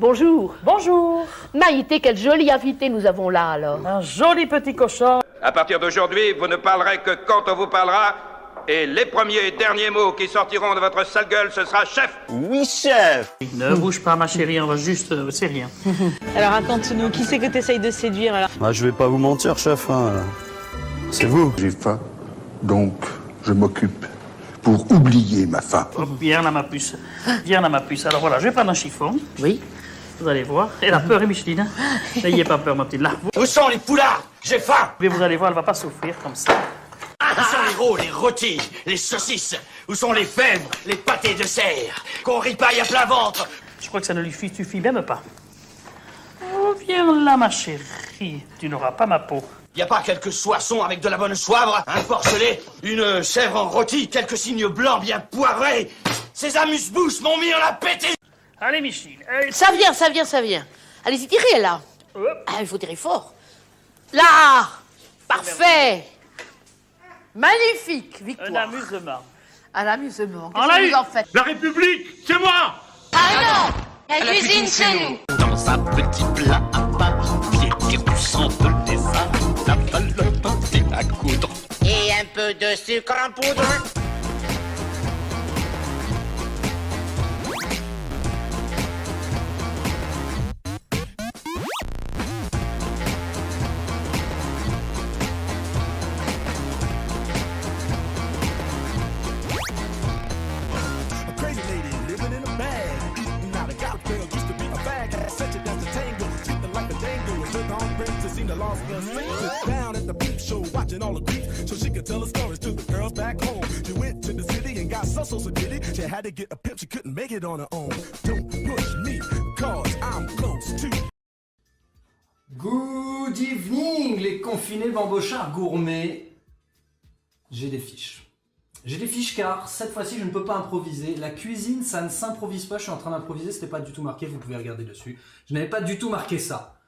Bonjour. Bonjour. Maïté, quel joli invité nous avons là alors. Un joli petit cochon. À partir d'aujourd'hui, vous ne parlerez que quand on vous parlera. Et les premiers et derniers mots qui sortiront de votre sale gueule, ce sera chef. Oui, chef. Ne bouge pas, ma chérie, on va juste... c'est rien. Alors raconte-nous, qui c'est que tu essayes de séduire alors? Je vais pas vous mentir, chef. C'est vous. J'ai faim, donc je m'occupe pour oublier ma faim. Oh, bien là, ma puce. Bien là, ma puce. Alors voilà, je vais prendre un chiffon. Oui. Vous allez voir. Elle a peur, et Micheline. N'ayez pas peur, ma petite. Là, Où sont les poulards? J'ai faim! vous allez voir, elle va pas souffrir comme ça. Où sont les rôles, les rôtis, les saucisses? Où sont les fèves, les pâtés de serre? Qu'on ripaille à plein ventre? Je crois que ça ne lui suffit même pas. Oh, viens là, ma chérie. Tu n'auras pas ma peau. Y a pas quelques soissons avec de la bonne soivre? Un porcelet? Une chèvre en rôti? Quelques signes blancs bien poivrés? Ces amuse-bouches m'ont mis en appétit! Allez, Micheline. Ça vient. Allez-y, tirez là. Hop. Ah, il faut tirer fort. Là. Parfait. Magnifique, Un victoire. amusement. Un amusement. On l'a Qu'est-ce que eu. vous en faites? La République, c'est moi! Ah non! La cuisine, c'est nous! Dans un petit plat à part, pied du sang de lézard, la palote et à coudre. Et un peu de sucre en poudre. Had to get a pimp, she couldn't make it on her own. Don't push me, cause I'm close to. Good evening, les confinés bambochards gourmets. J'ai des fiches. J'ai des fiches car cette fois-ci je ne peux pas improviser. La cuisine, ça ne s'improvise pas. Je suis en train d'improviser, c'était pas du tout marqué, vous pouvez regarder dessus. Je n'avais pas du tout marqué ça.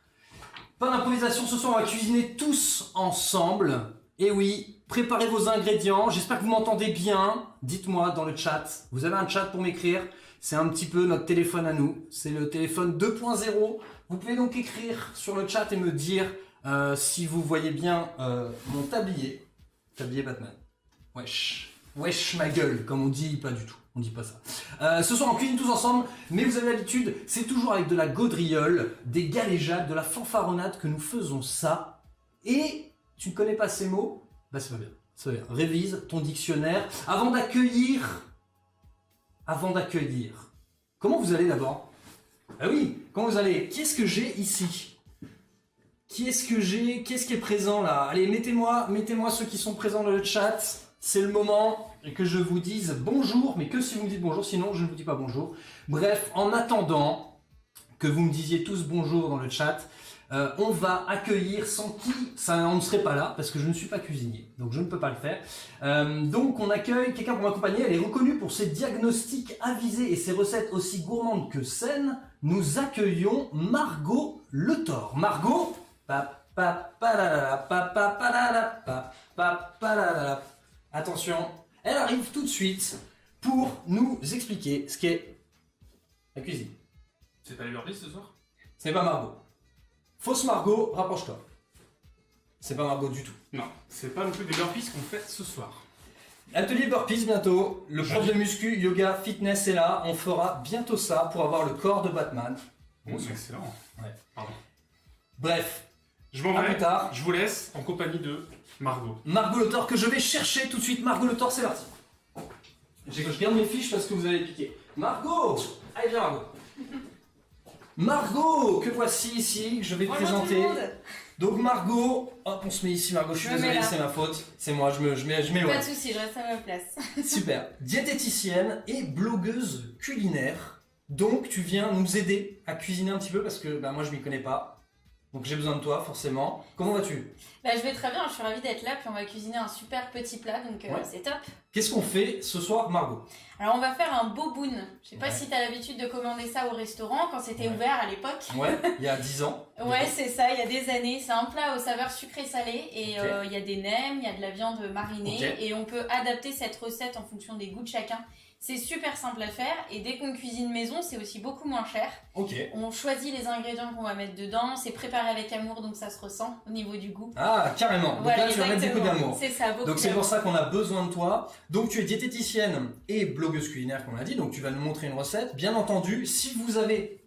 Pas d'improvisation, ce soir on va cuisiner tous ensemble. Et oui, préparez vos ingrédients, j'espère que vous m'entendez bien. Dites-moi dans le chat, vous avez un chat pour m'écrire. C'est un petit peu notre téléphone à nous, c'est le téléphone 2.0. Vous pouvez donc écrire sur le chat et me dire si vous voyez bien mon tablier. Tablier Batman. Wesh ma gueule, comme on dit, pas du tout, on dit pas ça. Ce soir on cuisine tous ensemble, mais vous avez l'habitude, c'est toujours avec de la gaudriole, des galéjades, de la fanfaronnade que nous faisons ça. Et tu ne connais pas ces mots? Bah c'est pas bien, c'est pas bien. Révise ton dictionnaire avant d'accueillir. Comment vous allez d'abord? Ah oui, comment vous allez? Qui est-ce que j'ai ici? Qui est-ce que j'ai? Qu'est-ce qui est présent là? Allez, mettez-moi ceux qui sont présents dans le chat. C'est le moment que je vous dise bonjour, mais que si vous me dites bonjour, sinon je ne vous dis pas bonjour. Bref, en attendant que vous me disiez tous bonjour dans le chat, on va accueillir sans qui on ne serait pas là, parce que je ne suis pas cuisinier, donc je ne peux pas le faire. Donc on accueille quelqu'un pour m'accompagner. Elle est reconnue pour ses diagnostics avisés et ses recettes aussi gourmandes que saines. Nous accueillons Margot Le Thor. Margot, attention, elle arrive tout de suite pour nous expliquer ce qu'est la cuisine. C'est pas les Lordis ce soir? C'est pas Margot. Fausse Margot, rapproche-toi. C'est pas Margot du tout. Non, c'est pas non plus des burpees qu'on fait ce soir. Atelier burpees bientôt. Le prof de muscu, yoga, fitness est là. On fera bientôt ça pour avoir le corps de Batman. Bon, c'est excellent. Ouais. Pardon. Bref. Je m'en À vais. plus tard. Je vous laisse en compagnie de Margot. Margot Le Thor que je vais chercher tout de suite. Margot Le Thor, c'est parti. Je garde mes fiches parce que vous allez piquer. Margot! Allez, viens Margot. Margot, que voici ici, je vais te présenter. Donc Margot, hop, on se met ici Margot, je suis désolé, c'est ma faute. C'est moi, je m'éloigne. Pas de soucis, je reste à ma place. Super. Diététicienne et blogueuse culinaire. Donc tu viens nous aider à cuisiner un petit peu parce que moi je m'y connais pas. Donc j'ai besoin de toi forcément. Comment vas-tu? Je vais très bien, je suis ravie d'être là, puis on va cuisiner un super petit plat, donc Ouais. c'est top. Qu'est-ce qu'on fait ce soir Margot? Alors on va faire un boboon. Je sais pas si tu as l'habitude de commander ça au restaurant quand c'était ouvert à l'époque. Ouais, il y a 10 ans. Ouais, c'est ça, il y a des années. C'est un plat aux saveurs sucrées-salées et Ok. il y a des nems, il y a de la viande marinée Ok. et on peut adapter cette recette en fonction des goûts de chacun. C'est super simple à faire et dès qu'on cuisine maison, c'est aussi beaucoup moins cher. Ok. On choisit les ingrédients qu'on va mettre dedans, c'est préparé avec amour donc ça se ressent au niveau du goût. Ah, carrément. Donc Voilà, là, tu vas mettre beaucoup exactement. d'amour. C'est ça, beaucoup Donc c'est pour d'amour. ça qu'on a besoin de toi. Donc tu es diététicienne et blogueuse culinaire, comme on l'a dit. Donc tu vas nous montrer une recette. Bien entendu, si vous avez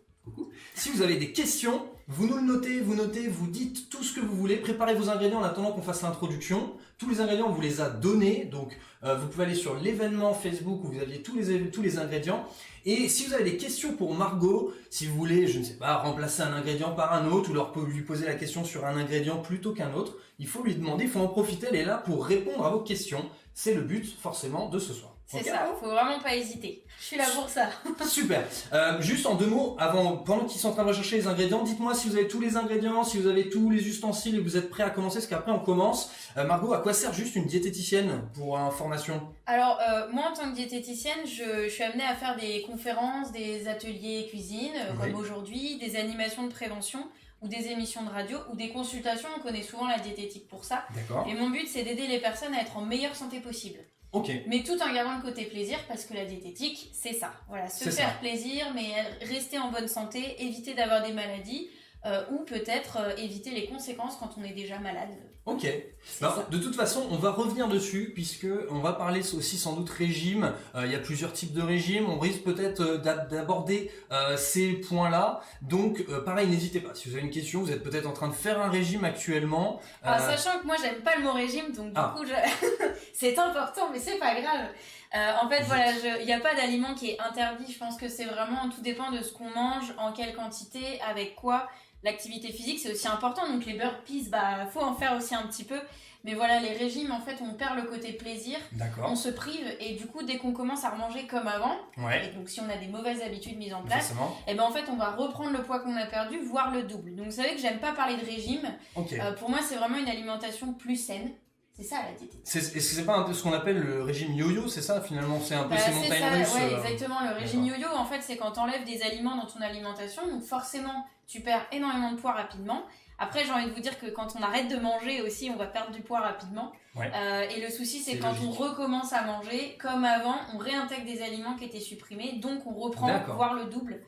des questions, vous nous le notez, vous dites tout ce que vous voulez. Préparez vos ingrédients en attendant qu'on fasse l'introduction. Tous les ingrédients, on vous les a donnés. Donc vous pouvez aller sur l'événement Facebook où vous aviez tous les ingrédients. Et si vous avez des questions pour Margot, si vous voulez, je ne sais pas, remplacer un ingrédient par un autre ou lui poser la question sur un ingrédient plutôt qu'un autre, il faut lui demander, il faut en profiter, elle est là pour répondre à vos questions. C'est le but forcément de ce soir. C'est Okay. ça, faut vraiment pas hésiter. Je suis là pour ça. Super. Juste en 2 mots, pendant qu'ils sont en train de rechercher les ingrédients, dites-moi si vous avez tous les ingrédients, si vous avez tous les ustensiles et que vous êtes prêts à commencer, parce qu'après on commence. Margot, à quoi sert juste une diététicienne pour information? Alors, moi, en tant que diététicienne, je suis amenée à faire des conférences, des ateliers cuisine, Oui. comme aujourd'hui, des animations de prévention, ou des émissions de radio, ou des consultations. On connaît souvent la diététique pour ça. D'accord. Et mon but, c'est d'aider les personnes à être en meilleure santé possible. Ok. Mais tout en gardant le côté plaisir, parce que la diététique, c'est ça. Voilà, se C'est faire ça. plaisir, mais rester en bonne santé, éviter d'avoir des maladies, ou peut-être éviter les conséquences quand on est déjà malade. Ok. Alors, de toute façon, on va revenir dessus puisque on va parler aussi sans doute régime. Il y a plusieurs types de régimes. On risque peut-être d'aborder ces points-là. Donc, pareil, n'hésitez pas. Si vous avez une question, vous êtes peut-être en train de faire un régime actuellement. Alors, sachant que moi, j'aime pas le mot régime, donc du coup, c'est important, mais c'est pas grave. En fait, voilà, il n'y a pas d'aliment qui est interdit. Je pense que c'est vraiment, tout dépend de ce qu'on mange, en quelle quantité, avec quoi. L'activité physique, c'est aussi important. Donc les burpees, faut en faire aussi un petit peu. Mais voilà, les régimes, en fait, on perd le côté plaisir. D'accord. On se prive et du coup, dès qu'on commence à remanger comme avant, Ouais. et donc si on a des mauvaises habitudes mises en place, Forcément. et ben en fait, on va reprendre le poids qu'on a perdu, voire le double. Donc vous savez que j'aime pas parler de régime. Ok. Pour moi, c'est vraiment une alimentation plus saine. C'est ça la diététique. Est-ce que c'est pas un peu ce qu'on appelle le régime yo-yo, c'est ça finalement? C'est un peu ces montagnes russes. Ouais, exactement. Le régime yo-yo, en fait, c'est quand t'enlèves des aliments dans ton alimentation, donc forcément, tu perds énormément de poids rapidement. Après, j'ai envie de vous dire que quand on arrête de manger aussi, on va perdre du poids rapidement. Ouais. Et le souci, c'est C'est quand logique. on recommence à manger, comme avant, on réintègre des aliments qui étaient supprimés, donc on reprend, D'accord. voire le double.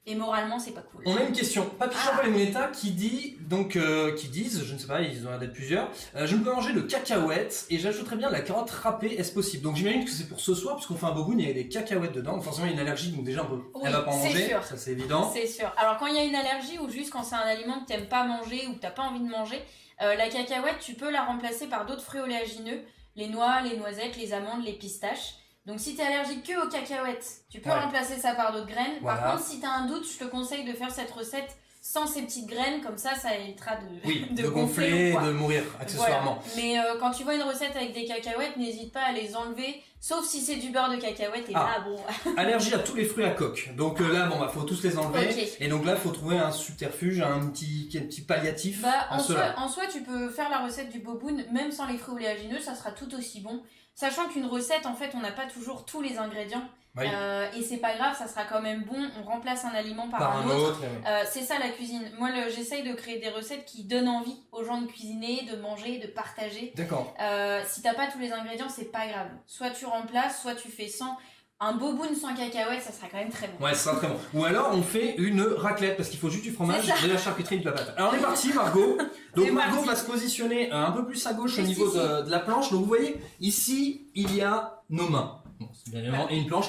Et moralement, c'est pas cool. On a une question. Papy Champol et Moneta qui disent, je ne sais pas, ils ont l'air d'être plusieurs, je ne peux manger de cacahuètes et j'ajouterais bien de la carotte râpée, est-ce possible? Donc j'imagine que c'est pour ce soir, puisqu'on fait un boboon, il y a des cacahuètes dedans, donc forcément il y a une allergie, donc déjà Oui, elle va pas en c'est manger, sûr. ça c'est évident. C'est sûr. Alors quand il y a une allergie ou juste quand c'est un aliment que t'aimes pas manger ou que t'as pas envie de manger, la cacahuète, tu peux la remplacer par d'autres fruits oléagineux, les noix, les noisettes, les amandes, les pistaches. Donc si t'es allergique que aux cacahuètes, tu peux Ouais. remplacer ça par d'autres graines. Voilà. Par contre, si t'as un doute, je te conseille de faire cette recette sans ces petites graines, comme ça évitera de, Oui, de de gonfler, ou quoi. de mourir, accessoirement. Voilà. Mais quand tu vois une recette avec des cacahuètes, n'hésite pas à les enlever, sauf si c'est du beurre de cacahuète, et là, bon... Allergie à tous les fruits à coque. Donc là, faut tous les enlever. Ok. Et donc là, faut trouver un subterfuge, un petit palliatif à en cela. soi, tu peux faire la recette du boboon, même sans les fruits oléagineux, ça sera tout aussi bon. Sachant qu'une recette, en fait, on n'a pas toujours tous les ingrédients. Oui. Et c'est pas grave, ça sera quand même bon. On remplace un aliment par un autre. C'est ça la cuisine. Moi, j'essaye de créer des recettes qui donnent envie aux gens de cuisiner, de manger, de partager. D'accord. Si t'as pas tous les ingrédients, c'est pas grave. Soit tu remplaces, soit tu fais sans. Un boboon sans cacahuètes, ça sera quand même très bon. Ouais, ça sera très bon. Ou alors on fait une raclette parce qu'il faut juste du fromage, C'est ça. de la charcuterie et de la patate. Alors on est parti, Margot. Donc C'est Margot parti. va se positionner un peu plus à gauche au Juste niveau ici. de la planche. Donc vous voyez, ici il y a nos mains. Bon, c'est bien évidemment, et une planche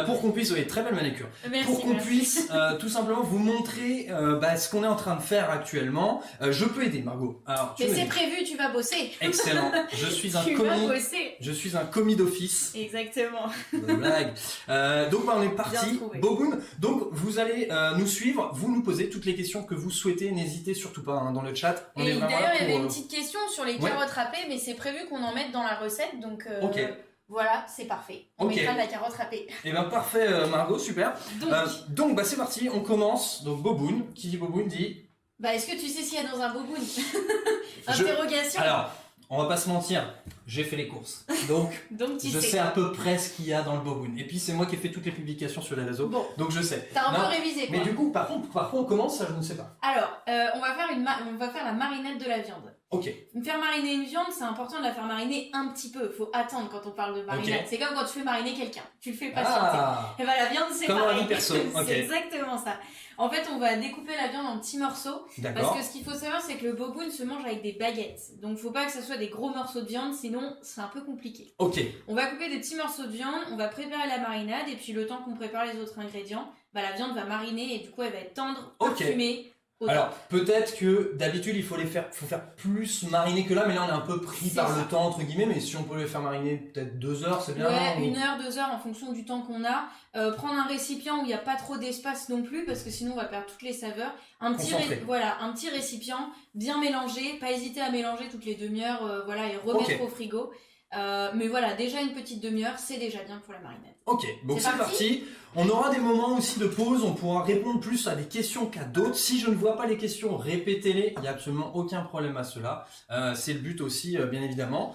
pour qu'on puisse, très belle manucure, Merci, pour qu'on merci. puisse tout simplement vous montrer ce qu'on est en train de faire actuellement. Je peux aider, Margot. Alors, tu Mais me c'est dis. prévu, tu vas bosser. Excellent. Je suis un Tu vas commis. bosser. Je suis un commis d'office. Exactement. Bonne blague. Donc on est Bien parti. trouvé. Boboon. Donc vous allez nous suivre, vous nous posez toutes les questions que vous souhaitez. N'hésitez surtout pas dans le chat. On est Et vraiment d'ailleurs, là il y avait pour, une petite question sur les Ouais. carottes râpées, mais c'est prévu qu'on en mette dans la recette, donc Ok. voilà, c'est parfait. On Ok. mettra de la carotte râpée. Eh ben parfait, Margot, super. Donc, C'est parti. On commence. Donc Boboon. Qui dit Boboon dit. est-ce que tu sais s'il y a dans un boboon? Interrogation. Alors, on va pas se mentir. J'ai fait les courses. Donc tu je sais. sais à peu près ce qu'il y a dans le Boboon. Et puis c'est moi qui ai fait toutes les publications sur les réseaux. Bon. Donc je sais. T'as un Non, peu révisé, quoi. Mais du coup, par contre, on commence, ça je ne sais pas. Alors, on va faire la marinade de la viande. Ok. Faire mariner une viande, c'est important de la faire mariner un petit peu. Faut attendre quand on parle de marinade. Ok. C'est comme quand tu fais mariner quelqu'un. Tu le fais patienter. Ah. Et ben la viande, c'est Comme dans la pareil. vie perso. Ok. C'est exactement ça. En fait, on va découper la viande en petits morceaux. D'accord. Parce que ce qu'il faut savoir, c'est que le boboon se mange avec des baguettes. Donc, faut pas que ce soit des gros morceaux de viande, sinon c'est un peu compliqué. Ok. On va couper des petits morceaux de viande, on va préparer la marinade, et puis le temps qu'on prépare les autres ingrédients, bah la viande va mariner et du coup elle va être tendre, Ok. parfumée. Au Alors, top. peut-être que d'habitude, il faut faire plus mariner que là, mais là, on est un peu pris C'est par ça. le temps, entre guillemets, mais si on peut les faire mariner peut-être 2 heures, c'est bien. Ouais, ou- 1 heure, 2 heures en fonction du temps qu'on a. Prendre un récipient où il n'y a pas trop d'espace non plus, parce que sinon on va perdre toutes les saveurs. Un petit, Concentré. voilà, un petit récipient, bien mélangé, pas hésiter à mélanger toutes les demi-heures, voilà, et remettre Ok. au frigo. Mais voilà, déjà une petite demi-heure, c'est déjà bien pour la marinade. Ok, donc C'est c'est parti. parti. On aura des moments aussi de pause, on pourra répondre plus à des questions qu'à d'autres. Si je ne vois pas les questions, répétez-les, il n'y a absolument aucun problème à cela. C'est le but aussi, bien évidemment.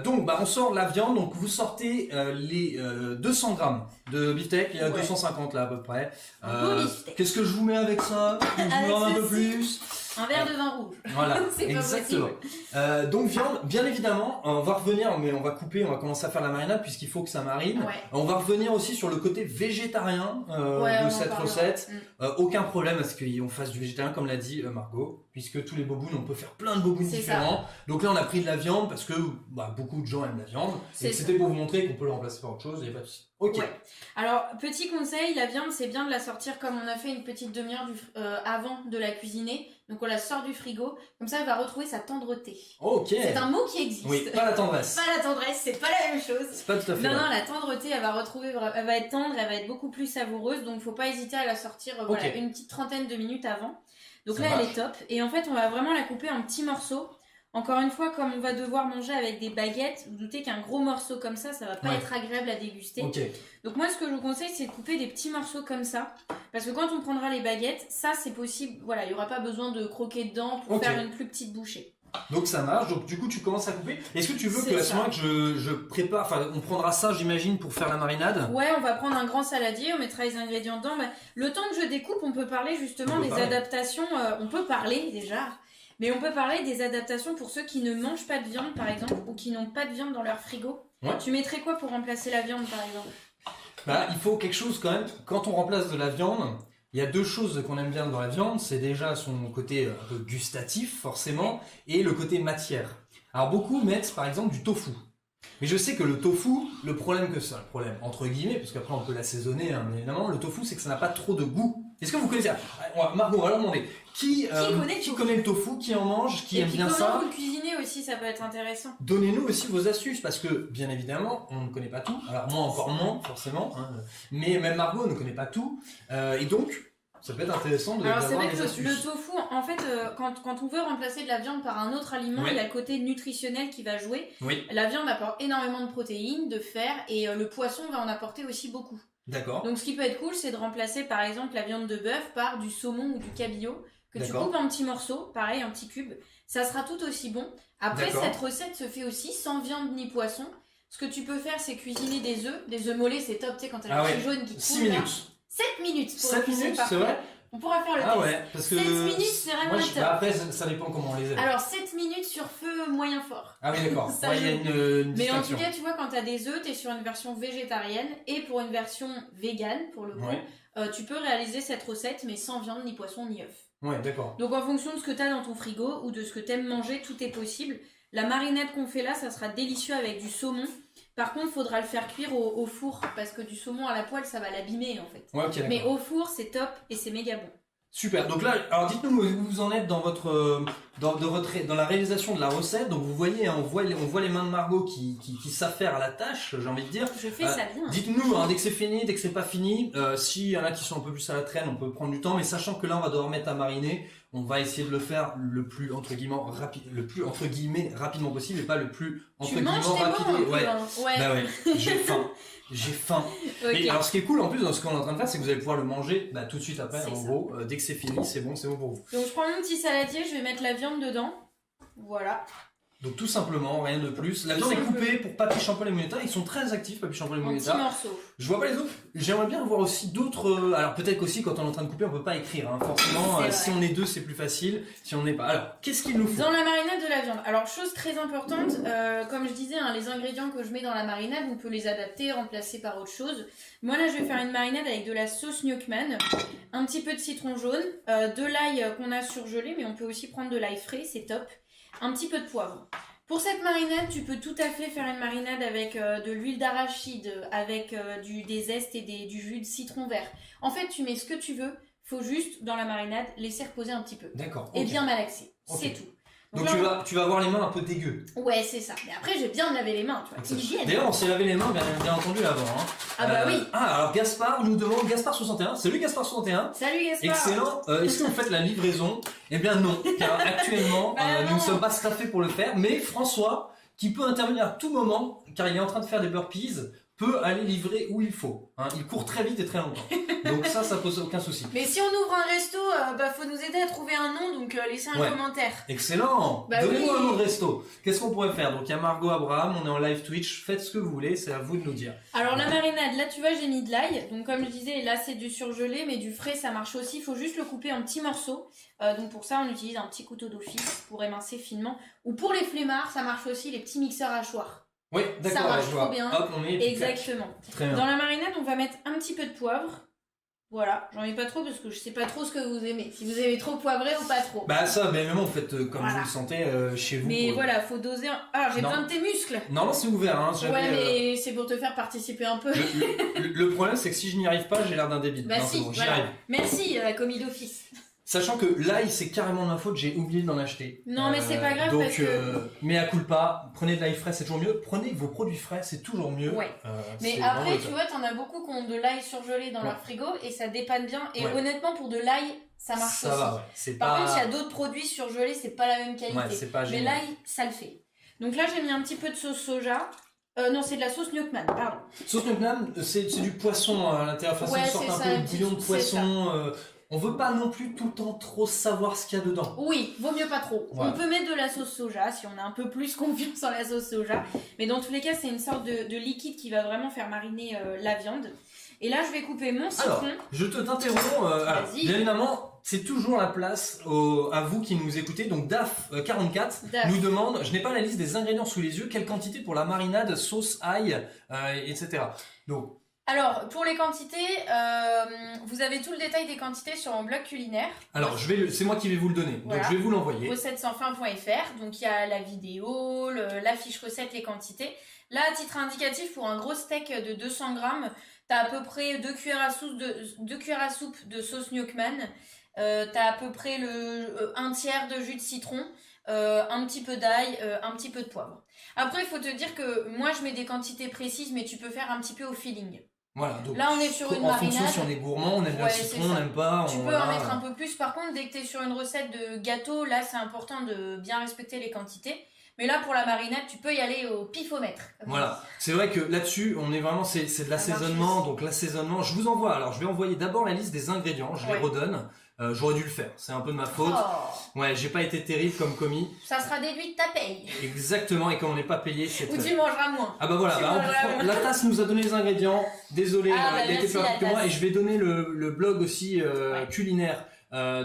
Donc, on sort la viande, donc vous sortez les 200 grammes de beefsteak, il y a Ouais. 250 là à peu près. Un beau beefsteak. Qu'est-ce que je vous mets avec ça? Je vous Avec mets un peu ceci. plus. Un verre de vin rouge. Voilà, C'est pas exactement. possible. Donc viande, bien évidemment, on va revenir, mais on va couper, on va commencer à faire la marinade puisqu'il faut que ça marine. Ouais. On va revenir aussi sur le côté végétarien Ouais, on de en cette parlera. recette. Mm. Aucun problème à ce qu'on fasse du végétarien, comme l'a dit Margot, puisque tous les bobounes, on peut faire plein de bobounes C'est différents. Donc là, on a pris de la viande parce que beaucoup de gens aiment la viande. C'est Et ça. c'était pour vous montrer qu'on peut le remplacer par autre chose, il n'y a pas de souci. Ok. Ouais. Alors, petit conseil, la viande, c'est bien de la sortir comme on a fait une petite demi-heure avant de la cuisiner. Donc, on la sort du frigo. Comme ça, elle va retrouver sa tendreté. Ok. C'est un mot qui existe. Oui, pas la tendresse. Pas la tendresse, c'est pas la même chose. C'est pas tout à fait Non, vrai. non, la tendreté, elle va retrouver, elle va être tendre, elle va être beaucoup plus savoureuse. Donc, faut pas hésiter à la sortir, voilà, Ok. une petite trentaine de minutes avant. Donc Ça là, elle marche. est top. Et en fait, on va vraiment la couper en petits morceaux. Encore une fois, comme on va devoir manger avec des baguettes, vous doutez qu'un gros morceau comme ça va pas Ouais. être agréable à déguster. Ok. Donc moi, ce que je vous conseille, c'est de couper des petits morceaux comme ça. Parce que quand on prendra les baguettes, ça, c'est possible. Voilà, il n'y aura pas besoin de croquer dedans pour Ok. faire une plus petite bouchée. Donc ça marche, donc du coup tu commences à couper. Est-ce que tu veux C'est que à ça. ce moment que je prépare, enfin on prendra ça j'imagine pour faire la marinade? Ouais, on va prendre un grand saladier, on mettra les ingrédients dedans. Bah, le temps que je découpe, on peut parler justement On peut des parler. adaptations. On peut parler déjà. Mais on peut parler des adaptations pour ceux qui ne mangent pas de viande, par exemple, ou qui n'ont pas de viande dans leur frigo. Ouais. Tu mettrais quoi pour remplacer la viande, par exemple? Il faut quelque chose quand même, quand on remplace de la viande, il y a 2 choses qu'on aime bien dans la viande, c'est déjà son côté un peu gustatif forcément, et le côté matière. Alors beaucoup mettent par exemple du tofu. Mais je sais que le tofu, le problème que ça, le problème entre guillemets, parce qu'après on peut l'assaisonner, hein, mais évidemment le tofu c'est que ça n'a pas trop de goût. Est-ce que vous connaissez ça? Margot, on va leur demander. Qui connaît le tofu, qui en mange, qui Et aime puis bien comment ça? vous le cuisinez aussi, ça peut être intéressant. Donnez-nous aussi vos astuces, parce que, bien évidemment, on ne connaît pas tout. Alors, moi encore moins, forcément. Hein, mais même Margot ne connaît pas tout. Et donc, ça peut être intéressant Alors c'est d'avoir vrai que des le astuces. tofu, en fait, quand on veut remplacer de la viande par un autre aliment, Ouais. il y a le côté nutritionnel qui va jouer. Oui, La viande apporte énormément de protéines, de fer, et le poisson va en apporter aussi beaucoup. d'accord. Donc ce qui peut être cool, c'est de remplacer par exemple la viande de bœuf par du saumon ou du cabillaud, que tu D'accord. coupes en petits morceaux, pareil, en petits cubes. Ça sera tout aussi bon. Après, D'accord. cette recette se fait aussi sans viande ni poisson. Ce que tu peux faire, c'est cuisiner des œufs mollets, c'est top, tu sais, quand t'as Ah le ouais, petit jaune qui 6 coule, là. minutes. 7 minutes pour 7 le cuisiner minutes, parfait. c'est vrai? On pourra faire le Ah test. ouais, parce que... 7 minutes, c'est vraiment moi, le top. après, ça dépend comment on les aime. Alors 7 minutes sur feu moyen fort. Ah oui, d'accord. Ça Ouais, il y a joue. une Mais en distinction. tout cas, tu vois, quand t'as des œufs, t'es sur une version végétarienne, et pour une version végane, pour le coup, Ouais, tu peux réaliser cette recette, mais sans viande, ni poisson, ni œuf. ouais, d'accord. Donc en fonction de ce que t'as dans ton frigo, ou de ce que t'aimes manger, tout est possible. La marinade qu'on fait là, ça sera délicieux avec du saumon. Par contre, faudra le faire cuire au four, parce que du saumon à la poêle, ça va l'abîmer en fait. Ouais, ok, d'accord. Mais au four, c'est top, et c'est méga bon. Super. Donc là, alors dites-nous où vous en êtes dans votre dans la réalisation de la recette. Donc vous voyez, hein, on voit les mains de Margot qui s'affairent à la tâche, j'ai envie de dire. Je fais ça bien. Dites-nous, hein, dès que c'est fini, dès que c'est pas fini, s'il y en a qui sont un peu plus à la traîne, on peut prendre du temps, mais sachant que là on va devoir mettre à mariner, on va essayer de le faire le plus entre guillemets rapidement possible, et pas le plus entre Tu guillemets manges tes mots un rapide. peu, Ouais. hein. Ouais. Bah ouais. J'ai faim. J'ai faim. Ok. Et alors ce qui est cool en plus dans ce qu'on est en train de faire, c'est que vous allez pouvoir le manger tout de suite après. C'est En ça. gros, dès que c'est fini, c'est bon pour vous. Donc je prends mon petit saladier, je vais mettre la viande dedans. Voilà. Donc tout simplement, rien de plus. La viande est coupée pour Papy Champolle et Moneta. Ils sont très actifs, Papy Champolle et En Moneta. petits morceaux. Je vois pas les autres. J'aimerais bien voir aussi d'autres. Alors peut-être qu'aussi quand on est en train de couper, on peut pas écrire. Hein. Forcément, si on est deux, c'est plus facile. Si on n'est pas. Alors, qu'est-ce qu'il nous faut? Dans la marinade de la viande. Alors chose très importante, comme je disais, hein, les ingrédients que je mets dans la marinade, on peut les adapter, remplacer par autre chose. Moi là, je vais faire une marinade avec de la sauce Gnocchman, un petit peu de citron jaune, de l'ail qu'on a surgelé, mais on peut aussi prendre de l'ail frais, c'est top. Un petit peu de poivre. Pour cette marinade, tu peux tout à fait faire une marinade avec de l'huile d'arachide, avec des zestes et du jus de citron vert. En fait, tu mets ce que tu veux, faut juste, dans la marinade, laisser reposer un petit peu. D'accord. Et bien malaxer, c'est tout. Donc là, tu vas avoir les mains un peu dégueu. Ouais, c'est ça. Mais après, j'ai bien lavé les mains, tu vois. Hygiène. D'ailleurs, on s'est lavé les mains, bien entendu, avant. Hein. Ah bah oui. Ah, alors Gaspard nous demande, Gaspard61, salut Gaspard61. Salut Gaspard. Excellent. Est-ce que vous faites la livraison? Eh bien non, car actuellement, nous ne sommes pas staffés pour le faire, mais François, qui peut intervenir à tout moment, car il est en train de faire des burpees, peut aller livrer où il faut. Hein. Il court très vite et très longtemps. Donc ça pose aucun souci. Mais si on ouvre un resto, faut nous aider à trouver un nom, donc laissez un commentaire. Excellent. Bah Donnez-nous oui. un nom de resto. Qu'est-ce qu'on pourrait faire? Donc il y a Margot Abraham, on est en live Twitch, faites ce que vous voulez, c'est à vous de nous dire. Alors la marinade, là tu vois j'ai mis de l'ail, donc comme je disais là c'est du surgelé mais du frais ça marche aussi, il faut juste le couper en petits morceaux, donc pour ça on utilise un petit couteau d'office pour émincer finement, ou pour les flemmards ça marche aussi les petits mixeurs hachoirs. Oui, d'accord, ça marche je trop vois. bien. Hop, on met Exactement. Très bien. Dans la marinade on va mettre un petit peu de poivre, voilà, j'en mets pas trop parce que je sais pas trop ce que vous aimez, si vous aimez trop poivré ou pas trop. Bah ça, mais même vous faites comme Voilà. vous le sentez chez vous. Mais voilà, faut doser. Ah, j'ai Non. besoin de tes muscles. Non, c'est ouvert. Hein, Ouais, mais c'est pour te faire participer un peu. Le problème, c'est que si je n'y arrive pas, j'ai l'air d'un débile. Bah non, si, c'est bon, j'y voilà. arrive. Merci, commis d'office. Sachant que l'ail, c'est carrément ma faute, j'ai oublié d'en acheter. Non, mais c'est pas grave donc, parce que... mais à culpa, prenez de l'ail frais, c'est toujours mieux. Prenez vos produits frais, c'est toujours mieux. Ouais. Mais c'est après, vraiment tu vois, t'en as beaucoup qui ont de l'ail surgelé dans leur frigo et ça dépanne bien. Et honnêtement, pour de l'ail, ça marche ça aussi. va, ouais. C'est Par pas... contre, il y a d'autres produits surgelés, c'est pas la même qualité. Ouais, c'est pas mais génial. l'ail, ça le fait. Donc là, j'ai mis un petit peu de sauce soja. Non, c'est de la sauce Gnocchman, pardon. Sauce Gnocchman, c'est du poisson à l'intérieur, enfin, Ouais, c'est une sorte c'est un ça, peu de bouillon de c'est poisson. On veut pas non plus tout le temps trop savoir ce qu'il y a dedans. Oui, vaut mieux pas trop. Voilà. On peut mettre de la sauce soja si on a un peu plus confiance en la sauce soja. Mais dans tous les cas, c'est une sorte de liquide qui va vraiment faire mariner la viande. Et là, je vais couper mon citron. Alors, je t'interromps. Alors, bien évidemment, c'est toujours la place à vous qui nous écoutez. Donc, DAF44 Daf. nous demande, je n'ai pas la liste des ingrédients sous les yeux, quelle quantité pour la marinade, sauce, ail, etc. Donc, Alors, pour les quantités, vous avez tout le détail des quantités sur mon blog culinaire. alors c'est moi qui vais vous le donner. Voilà. Donc, je vais vous l'envoyer. Recettes-sans-fin.fr. Donc, il y a la vidéo, la fiche recette, les quantités. Là, à titre indicatif, pour un gros steak de 200 grammes, t'as à peu près 2 cuillères à soupe de sauce Gnocchman. T'as à peu près un tiers de jus de citron, un petit peu d'ail, un petit peu de poivre. Après, il faut te dire que moi, je mets des quantités précises, mais tu peux faire un petit peu au feeling. Voilà, donc, là, on est sur une en marinade. fonction si on est gourmand, on aime bien le citron, on n'aime pas. Tu peux en mettre un peu plus. Par contre, dès que tu es sur une recette de gâteau, là, c'est important de bien respecter les quantités. Mais là, pour la marinade, tu peux y aller au pifomètre. Voilà, c'est vrai que là-dessus, on est vraiment, c'est de l'assaisonnement, donc l'assaisonnement, je vous envoie, alors je vais envoyer d'abord la liste des ingrédients, je les redonne, j'aurais dû le faire, c'est un peu de ma faute, ouais, j'ai pas été terrible comme commis. Ça sera déduit de ta paye. Exactement, et comme on n'est pas payé, c'est Ou tu mangeras moins. Ah bah voilà, la tasse nous a donné les ingrédients, désolé, il était plus rapide que moi, et je vais donner le blog aussi culinaire.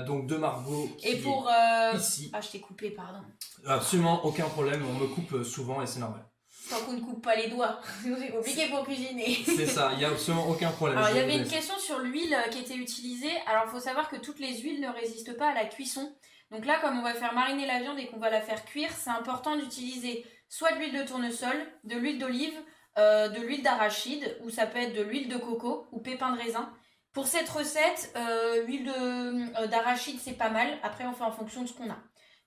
Donc de Margot qui et pour ici. Ah, je t'ai coupé, pardon. Absolument aucun problème, on me coupe souvent et c'est normal. Tant qu'on ne coupe pas les doigts, sinon c'est compliqué pour cuisiner. C'est ça, il y a absolument aucun problème. Alors il y avait une question sur l'huile qui était utilisée. Alors il faut savoir que toutes les huiles ne résistent pas à la cuisson. Donc là, comme on va faire mariner la viande et qu'on va la faire cuire, c'est important d'utiliser soit de l'huile de tournesol, de l'huile d'olive, de l'huile d'arachide, ou ça peut être de l'huile de coco ou pépins de raisin. Pour cette recette, l'huile d'arachide c'est pas mal, après on fait en fonction de ce qu'on a.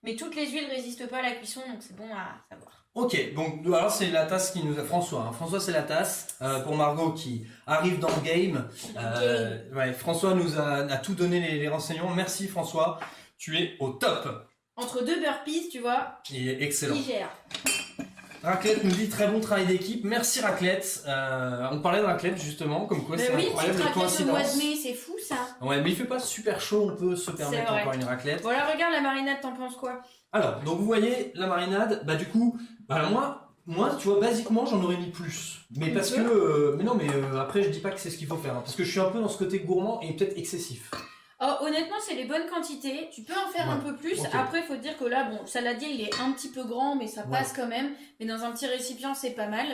Mais toutes les huiles résistent pas à la cuisson, donc c'est bon à savoir. Ok, donc alors c'est la tasse qui nous a... François, hein. François c'est la tasse, pour Margot qui arrive dans le game. Ouais, François nous a tout donné les renseignements, merci François, tu es au top. Entre deux burpees, tu vois, il est excellent. il gère. Raclette nous dit très bon travail d'équipe. Merci Raclette. On parlait de Raclette justement, comme quoi Mais c'est oui, incroyable petite les raclette au mois de coïncidences. mai, c'est fou ça. Ouais, mais il fait pas super chaud, on peut se permettre vrai. encore une raclette. Bon alors regarde la marinade, t'en penses quoi? Alors, donc vous voyez la marinade, bah du coup, bah moi, tu vois, basiquement, j'en aurais mis plus. Mais parce que, mais non, mais après, je dis pas que c'est ce qu'il faut faire, hein, parce que je suis un peu dans ce côté gourmand et peut-être excessif. Oh, honnêtement, c'est les bonnes quantités. Tu peux en faire un peu plus. ok. Après, il faut te dire que là, bon, le saladier, il est un petit peu grand, mais ça passe quand même. Mais dans un petit récipient, c'est pas mal.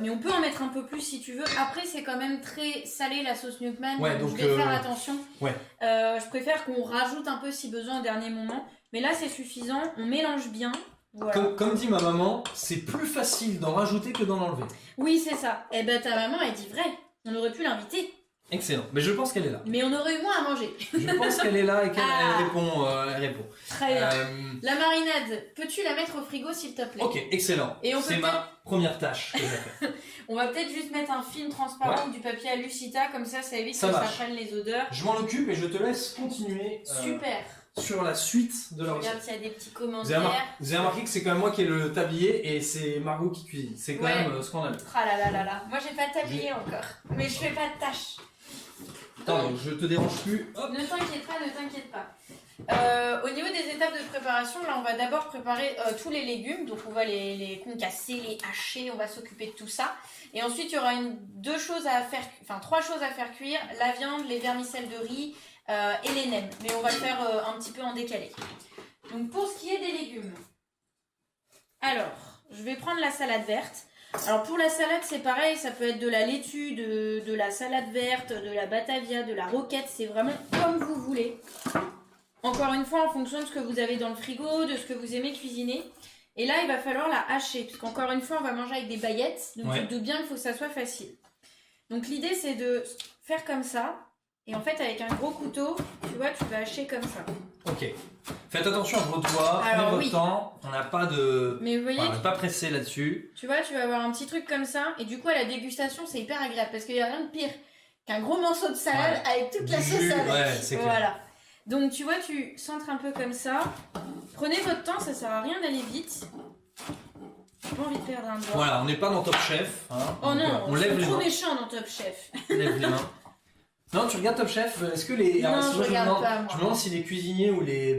Mais on peut en mettre un peu plus si tu veux. Après, c'est quand même très salé la sauce Newman. Ouais, donc donc, je vais faire attention. Ouais. Je préfère qu'on rajoute un peu si besoin au dernier moment. Mais là, c'est suffisant. On mélange bien. Voilà. Comme dit ma maman, c'est plus facile d'en rajouter que d'en enlever. Oui, c'est ça. Eh ben, ta maman, elle dit vrai. On aurait pu l'inviter. Excellent. Mais je pense qu'elle est là. Mais on aurait eu moins à manger. Je pense qu'elle est là et qu'elle Ah. elle répond. Très bien. La marinade, peux-tu la mettre au frigo s'il te plaît? Ok, excellent. Et on peut c'est ma première tâche que j'ai faite. On va peut-être juste mettre un film transparent ou du papier à Lucita, comme ça évite Ça que marche. ça prenne les odeurs. Je m'en occupe et je te laisse continuer Super. sur la suite de la Regarde recette. s'il y a des petits Vous avez, commentaires. vous avez remarqué que c'est quand même moi qui ai le tablier et c'est Margot qui cuisine. C'est quand Ouais. même scandaleux. Ah là là là là. Moi j'ai pas tablier encore. Mais je fais pas de tâches. Attends, je te dérange plus. Hop. Ne t'inquiète pas, ne t'inquiète pas. Au niveau des étapes de préparation, là on va d'abord préparer tous les légumes. Donc on va les concasser, les hacher, on va s'occuper de tout ça. Et ensuite il y aura trois choses à faire cuire. La viande, les vermicelles de riz et les nems. Mais on va le faire un petit peu en décalé. Donc pour ce qui est des légumes. Alors, je vais prendre la salade verte. Alors pour la salade c'est pareil, ça peut être de la laitue, de la salade verte, de la batavia, de la roquette, c'est vraiment comme vous voulez. Encore une fois en fonction de ce que vous avez dans le frigo, de ce que vous aimez cuisiner. Et là il va falloir la hacher, parce qu'encore une fois on va manger avec des baguettes, donc tu te doutes bien qu'il faut que ça soit facile. Donc l'idée c'est de faire comme ça, et en fait avec un gros couteau, tu vois, tu vas hacher comme ça. Ok. Faites attention à vos doigts, prenez votre temps, on n'a pas de... Mais vous voyez, on n'est pas pressé là-dessus. tu vois, tu vas avoir un petit truc comme ça, et du coup à la dégustation c'est hyper agréable, parce qu'il n'y a rien de pire qu'un gros morceau de salade avec toute la sauce avec. Ouais, c'est clair. Voilà. Donc tu vois, tu centres un peu comme ça. Prenez votre temps, ça sert à rien d'aller vite. J'ai pas envie de perdre un doigt. Voilà, on n'est pas dans Top Chef. Hein. Oh Donc, non, on lève les trop mains. méchant dans Top Chef. On lève les mains. Non, tu regardes Top Chef, est-ce que les... Non, alors, je sinon, regarde me demande, pas, moi. je me demande si les cuisiniers ou les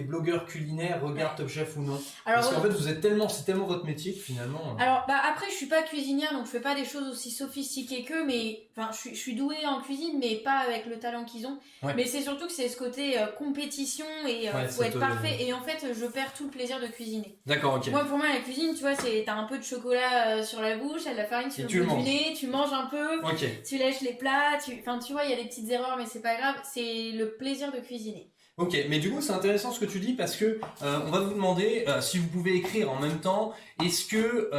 blogueurs culinaires regardent Top Chef ou non. Alors, Parce qu'en fait, vous êtes c'est tellement votre métier que finalement... Alors, bah après, je suis pas cuisinière, donc je fais pas des choses aussi sophistiquées qu'eux, mais enfin, je suis douée en cuisine, mais pas avec le talent qu'ils ont. Ouais. Mais c'est surtout que c'est ce côté compétition et Ouais, faut ça être te- parfait. Et en fait, je perds tout le plaisir de cuisiner. D'accord, ok. Moi, pour moi, la cuisine, tu vois, c'est t'as un peu de chocolat sur la bouche, t'as de la farine sur Et le tu le bout du manges. nez, tu manges un peu, Ok. tu lèches les plats, enfin, tu vois, il y a des petites erreurs, mais c'est pas grave. C'est le plaisir de cuisiner. Ok, mais du coup c'est intéressant ce que tu dis parce que on va vous demander si vous pouvez écrire en même temps. Est-ce que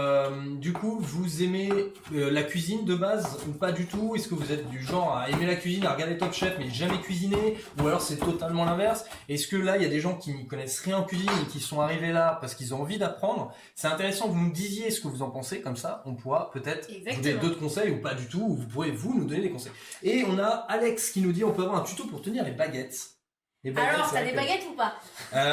du coup vous aimez la cuisine de base ou pas du tout? Est-ce que vous êtes du genre à aimer la cuisine, à regarder Top Chef mais jamais cuisiner? Ou alors c'est totalement l'inverse? Est-ce que là il y a des gens qui n'y connaissent rien en cuisine et qui sont arrivés là parce qu'ils ont envie d'apprendre? C'est intéressant que vous nous disiez ce que vous en pensez, comme ça on pourra peut-être vous donner d'autres conseils ou pas du tout, ou vous pourrez vous nous donner des conseils. Et on a Alex qui nous dit on peut avoir un tuto pour tenir les baguettes. Les baguettes, Alors, c'est t'as vrai des que- baguettes ou pas?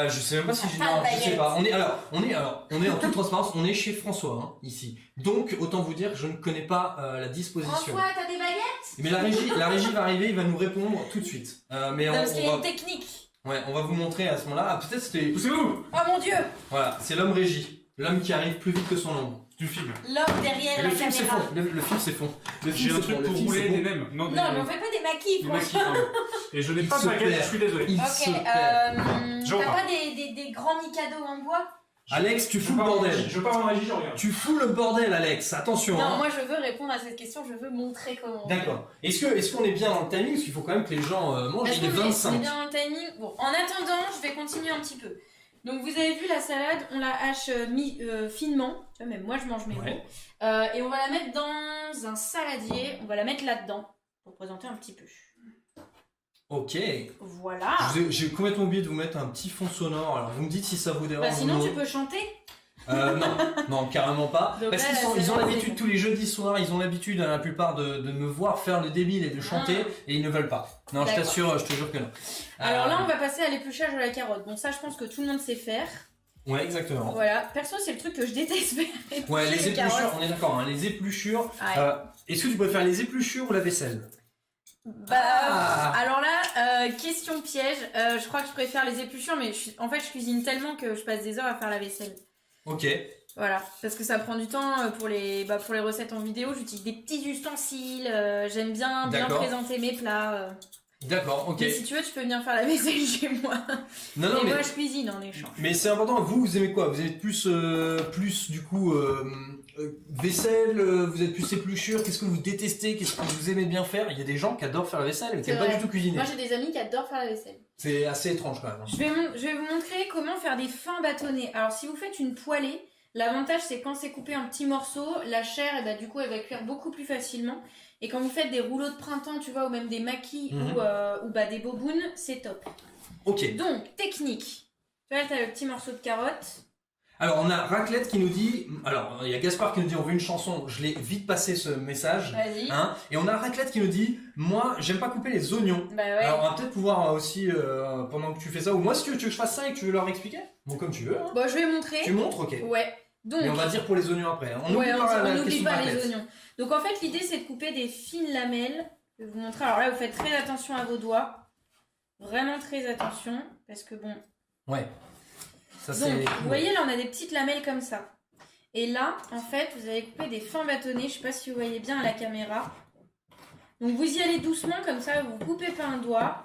Je sais même pas si j'ai... Pas Non, de je sais baguettes. pas. On est en toute transparence, on est chez François, hein, ici. Donc, autant vous dire, je ne connais pas la disposition. François, t'as des baguettes? Mais la régie va arriver, il va nous répondre tout de suite. Mais Non, parce qu'il y a va... une technique. Ouais, on va vous montrer à ce moment-là. Ah, peut-être c'était... Poussez-vous! Oh mon dieu! Voilà, c'est l'homme régie. L'homme qui arrive plus vite que son ombre. Du film. L'homme derrière la Le film, c'est caméra. fond. Le film, c'est fond. Le J'ai film, un c'est truc bon. Le pour film, rouler c'est des bon. nems. Non, Non, mais on fait pas des maquis, des franchement. maquis, pardon. Et je n'ai pas de se baguette, perd. je suis désolé. Il Ok, se perd. Je t'as repars. pas des grands Mikado en bois? Alex, tu Je fous le pars en bordel. régie, je pars en régie, je regarde. Tu fous le bordel, Alex. Attention. Non, hein. moi je veux répondre à cette question, je veux montrer comment. D'accord. Est-ce qu'on est bien dans le timing? Parce qu'il faut quand même que les gens mangent. Est-ce Il est qu'on est 25. bien dans le timing? Bon, en attendant, je vais continuer un petit peu. Donc vous avez vu la salade, on la hache finement. Tu vois, même moi je mange mes mots. Et on va la mettre dans un saladier. On va la mettre là-dedans pour présenter un petit peu. Ok. Voilà. J'ai complètement oublié de vous mettre un petit fond sonore. Alors vous me dites si ça vous dérange Bah sinon ou non. tu peux chanter. Non, carrément pas. Donc Parce là, qu'ils la ont salade, l'habitude c'est tous les jeudis soirs, ils ont l'habitude la plupart de me voir faire le débile et de chanter et ils ne veulent pas. Non, je D'accord. t'assure, je te jure que non. Alors là, on va passer à l'épluchage de la carotte. Bon, ça, je pense que tout le monde sait faire. Ouais, exactement. Voilà. Perso, c'est le truc que je déteste faire. Ouais, les carottes. épluchures, on est d'accord, hein, les épluchures. Ouais. Est-ce que tu préfères les épluchures ou la vaisselle? Alors là, question piège. Je crois que je préfère les épluchures, mais en fait, je cuisine tellement que je passe des heures à faire la vaisselle. Ok. Voilà, parce que ça prend du temps pour les recettes en vidéo. J'utilise des petits ustensiles. J'aime bien présenter mes plats. D'accord, ok. Mais si tu veux, tu peux venir faire la vaisselle chez moi. Non, mais moi, je cuisine en échange. Mais c'est important. Vous aimez quoi? Vous êtes plus du coup vaisselle. Vous êtes plus épluchure. Qu'est-ce que vous détestez? Qu'est-ce que vous aimez bien faire? Il y a des gens qui adorent faire la vaisselle, mais qui n'aiment pas du tout cuisiner. Moi, j'ai des amis qui adorent faire la vaisselle. C'est assez étrange quand même. Je vais vous montrer comment faire des fins bâtonnets. Alors, si vous faites une poêlée, l'avantage, c'est quand c'est coupé en petits morceaux, la chair, du coup, elle va cuire beaucoup plus facilement. Et quand vous faites des rouleaux de printemps, tu vois, ou même des maquis ou des bobounes, c'est top. Ok. Donc, technique. Tu vois, t'as le petit morceau de carotte. Alors, on a Raclette qui nous dit... Alors, il y a Gaspard qui nous dit on veut une chanson. Je l'ai vite passé ce message. Vas-y. Hein, et on a Raclette qui nous dit moi, j'aime pas couper les oignons. Bah ouais. Alors, on va peut-être pouvoir aussi, pendant que tu fais ça, ou moi, si tu veux que je fasse ça et que tu veux leur expliquer. Bon, comme tu veux. Hein. Bon, je vais montrer. Tu montres, ok. Ouais. Donc, et on va dire pour les oignons après. On n'oublie pas les oignons. Donc en fait, l'idée c'est de couper des fines lamelles. Je vais vous montrer. Alors là, vous faites très attention à vos doigts. Vraiment très attention. Parce que bon. Ouais. Ça, donc, vous voyez, là, on a des petites lamelles comme ça. Et là, en fait, vous allez couper des fins bâtonnets. Je sais pas si vous voyez bien à la caméra. Donc vous y allez doucement, comme ça, vous coupez pas un doigt.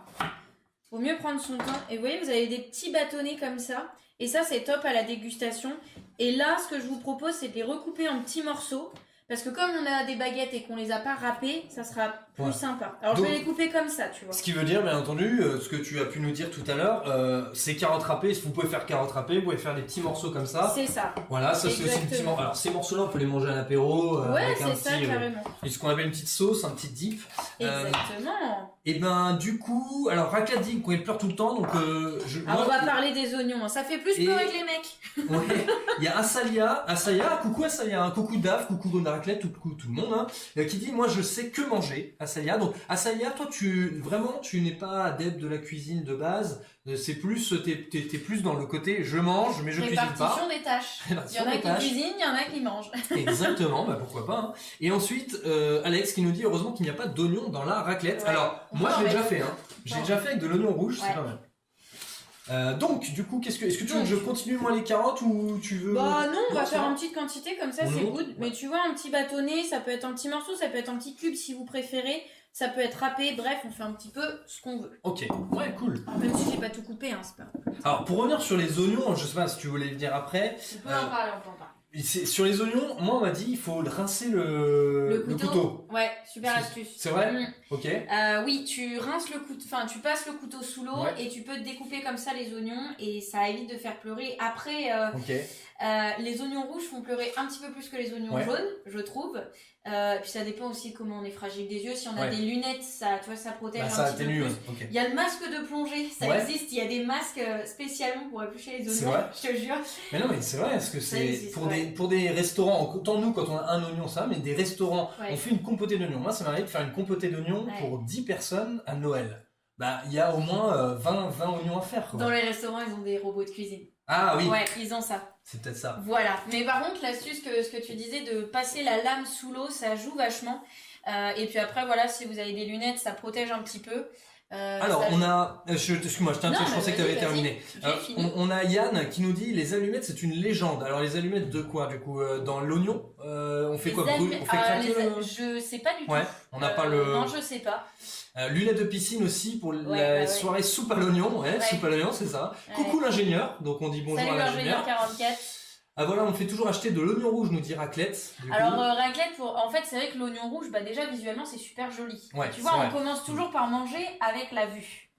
Vaut mieux prendre son temps. Et vous voyez, vous avez des petits bâtonnets comme ça. Et ça, c'est top à la dégustation. Et là, ce que je vous propose, c'est de les recouper en petits morceaux. Parce que comme on a des baguettes et qu'on les a pas râpées, ça sera plus sympa. Alors donc, je vais les couper comme ça, tu vois. Ce qui veut dire, bien entendu, ce que tu as pu nous dire tout à l'heure, c'est carottes râpées. Vous pouvez faire carottes râpées, vous pouvez faire des petits morceaux comme ça. C'est ça. Voilà, ça c'est aussi un petit morceau. Alors ces morceaux-là, on peut les manger à l'apéro. Ouais, avec c'est ça, carrément. Et ce qu'on appelle une petite sauce, un petit dip. Exactement. Et ben du coup, alors Raclette dit qu'il pleure tout le temps, donc on va parler des oignons. Ça fait plus pleurer que les mecs. Ouais. Il y a Asaya, coucou Asaya, coucou Dave, coucou Raclette, coucou tout le monde, hein, qui dit moi je sais que manger. Asaya, donc Asaya, toi tu n'es pas adepte de la cuisine de base. C'est plus, t'es plus dans le côté je mange mais je cuisine pas. Répartition des tâches. Il y en a qui cuisinent, il y en a qui mangent. Exactement, bah pourquoi pas. Hein. Et ensuite Alex qui nous dit heureusement qu'il n'y a pas d'oignon dans la raclette. Ouais. Alors moi je l'ai déjà fait, hein. J'ai déjà fait avec de l'oignon rouge, c'est pas mal. Donc du coup est-ce que tu veux que je continue moi les carottes ou tu veux... Bah non, on va faire en petite quantité comme ça, c'est good. Mais tu vois, un petit bâtonnet, ça peut être un petit morceau, ça peut être un petit cube si vous préférez, ça peut être râpé, bref, on fait un petit peu ce qu'on veut. Ok, ouais, cool. Même si j'ai pas tout coupé, hein, c'est pas... Alors pour revenir sur les oignons, je sais pas si tu voulais le dire après. On peut en parler. Sur les oignons, moi on m'a dit il faut rincer le couteau. Ouais, super astuce. C'est vrai. Ok. Oui, tu rinces le couteau, enfin tu passes le couteau sous l'eau et tu peux découper comme ça les oignons et ça évite de faire pleurer. Après, les oignons rouges font pleurer un petit peu plus que les oignons jaunes, je trouve. Puis ça dépend aussi de comment on est fragile des yeux. Si on a des lunettes, ça, tu vois, ça protège un petit peu plus. Okay. Il y a le masque de plongée, ça existe. Il y a des masques spécialement pour éplucher les oignons. Je te jure. Mais non, mais c'est vrai, parce que c'est pour des restaurants. Autant nous, quand on a un oignon, ça, mais des restaurants, on fait une compotée d'oignons. Moi, ça m'arrive de faire une compotée d'oignons pour 10 personnes à Noël. Bah, il y a au moins 20 oignons à faire. Quoi. Dans les restaurants, ils ont des robots de cuisine. Ah oui. Ouais, ils ont ça. C'est peut-être ça. Voilà. Mais par contre, l'astuce ce que tu disais de passer la lame sous l'eau, ça joue vachement. Et puis après, voilà, si vous avez des lunettes, ça protège un petit peu. Alors, on a... Excuse-moi, je pensais que tu avais terminé. On a Yann qui nous dit les allumettes, c'est une légende. Alors, les allumettes de quoi, du coup dans l'oignon on fait quoi On fait craquer Je sais pas du tout. Ouais, on n'a pas le... Non, je sais pas. Lunettes de piscine aussi pour la soirée soupe à l'oignon. Soupe à l'oignon, c'est ça. Coucou l'ingénieur. Donc, on dit bonjour à l'ingénieur. Salut l'ingénieur 44. Ah voilà, on fait toujours acheter de l'oignon rouge, nous dit Raclette. Alors Raclette, en fait, c'est vrai que l'oignon rouge, bah déjà visuellement, c'est super joli. Ouais, tu vois, on commence toujours par manger avec la vue.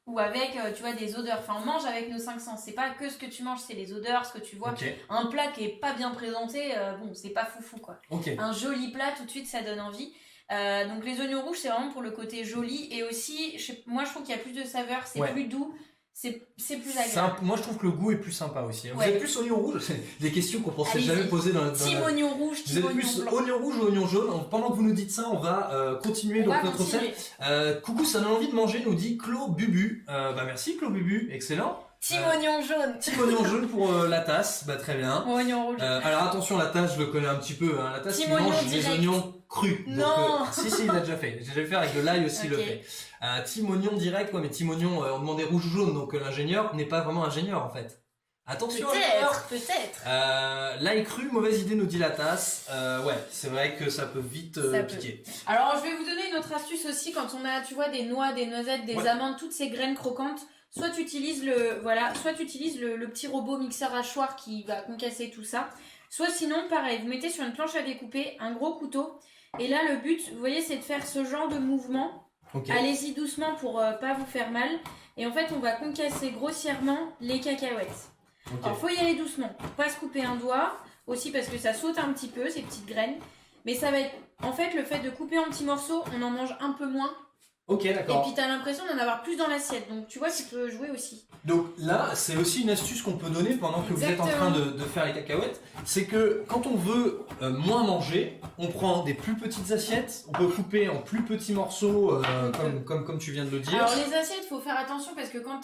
Ou avec, tu vois, des odeurs. Enfin, on mange avec nos 5 sens. C'est pas que ce que tu manges, c'est les odeurs, ce que tu vois. Un plat qui est pas bien présenté, bon, c'est pas foufou, quoi. Un joli plat, tout de suite, ça donne envie. Donc les oignons rouges, c'est vraiment pour le côté joli. Et aussi, moi, je trouve qu'il y a plus de saveur, c'est plus doux. C'est plus agréable. Moi je trouve que le goût est plus sympa aussi. Vous êtes plus oignon rouge? C'est des questions qu'on pensait jamais poser dans Team oignon rouge, team oignon blanc. Vous êtes plus oignon rouge ou oignon jaune? Pendant que vous nous dites ça, on va continuer notre recette. Coucou, ça donne envie de manger, nous dit Clo Bubu. Bah merci Clo Bubu, excellent. Team oignon jaune. Team oignon jaune pour la tasse, bah très bien. Oignon rouge. Alors attention, la tasse, je le connais un petit peu. Hein. La tasse, Team il mange oignon des direct. oignons crus. Non. Donc, si, il l'a déjà fait. J'ai déjà fait avec de l'ail aussi, il le Ok. fait. Team oignon direct, ouais, mais team oignon, on demandait rouge ou jaune, donc l'ingénieur n'est pas vraiment ingénieur en fait. Attention, ingénieur. Peut-être. L'ail cru, mauvaise idée, nous dit la tasse. Ouais, c'est vrai que ça peut vite Ça piquer. Alors, je vais vous donner une autre astuce aussi quand on a, tu vois, des noix, des noisettes, des amandes, toutes ces graines croquantes. Soit tu utilises le petit robot mixeur hachoir qui va concasser tout ça. Soit sinon, pareil, vous mettez sur une planche à découper un gros couteau. Et là, le but, vous voyez, c'est de faire ce genre de mouvement. Okay. Allez-y doucement pour pas vous faire mal. Et en fait, on va concasser grossièrement les cacahuètes. Okay. Alors, faut y aller doucement. Faut pas se couper un doigt. Aussi parce que ça saute un petit peu, ces petites graines. Mais ça va être... En fait, le fait de couper en petits morceaux, on en mange un peu moins. Ok, d'accord. Et puis t'as l'impression d'en avoir plus dans l'assiette. Donc tu vois, tu peux jouer aussi. Donc là, c'est aussi une astuce qu'on peut donner pendant que vous êtes en train de faire les cacahuètes. C'est que quand on veut moins manger, on prend des plus petites assiettes. On peut couper en plus petits morceaux, comme tu viens de le dire. Alors les assiettes, faut faire attention parce que quand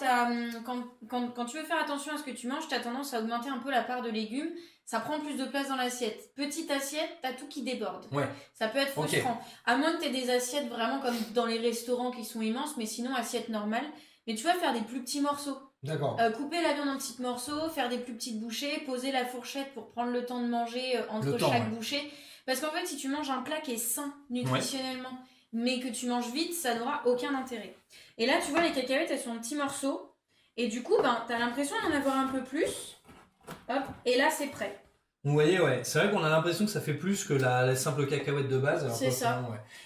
tu veux faire attention à ce que tu manges, t'as tendance à augmenter un peu la part de légumes. Ça prend plus de place dans l'assiette. Petite assiette, t'as tout qui déborde. Ouais. Ça peut être frustrant. Okay. À moins que t'aies des assiettes vraiment comme dans les restaurants qui sont immenses, mais sinon assiette normale. Mais tu vas faire des plus petits morceaux. D'accord. Couper la viande en petits morceaux, faire des plus petites bouchées, poser la fourchette pour prendre le temps de manger entre chaque bouchée. Parce qu'en fait, si tu manges un plat qui est sain nutritionnellement, mais que tu manges vite, ça n'aura aucun intérêt. Et là, tu vois, les cacahuètes, elles sont en petits morceaux. Et du coup, t'as l'impression d'en avoir un peu plus. Hop, et là c'est prêt. Vous voyez, ouais, c'est vrai qu'on a l'impression que ça fait plus que la simple cacahuète de base. C'est ça.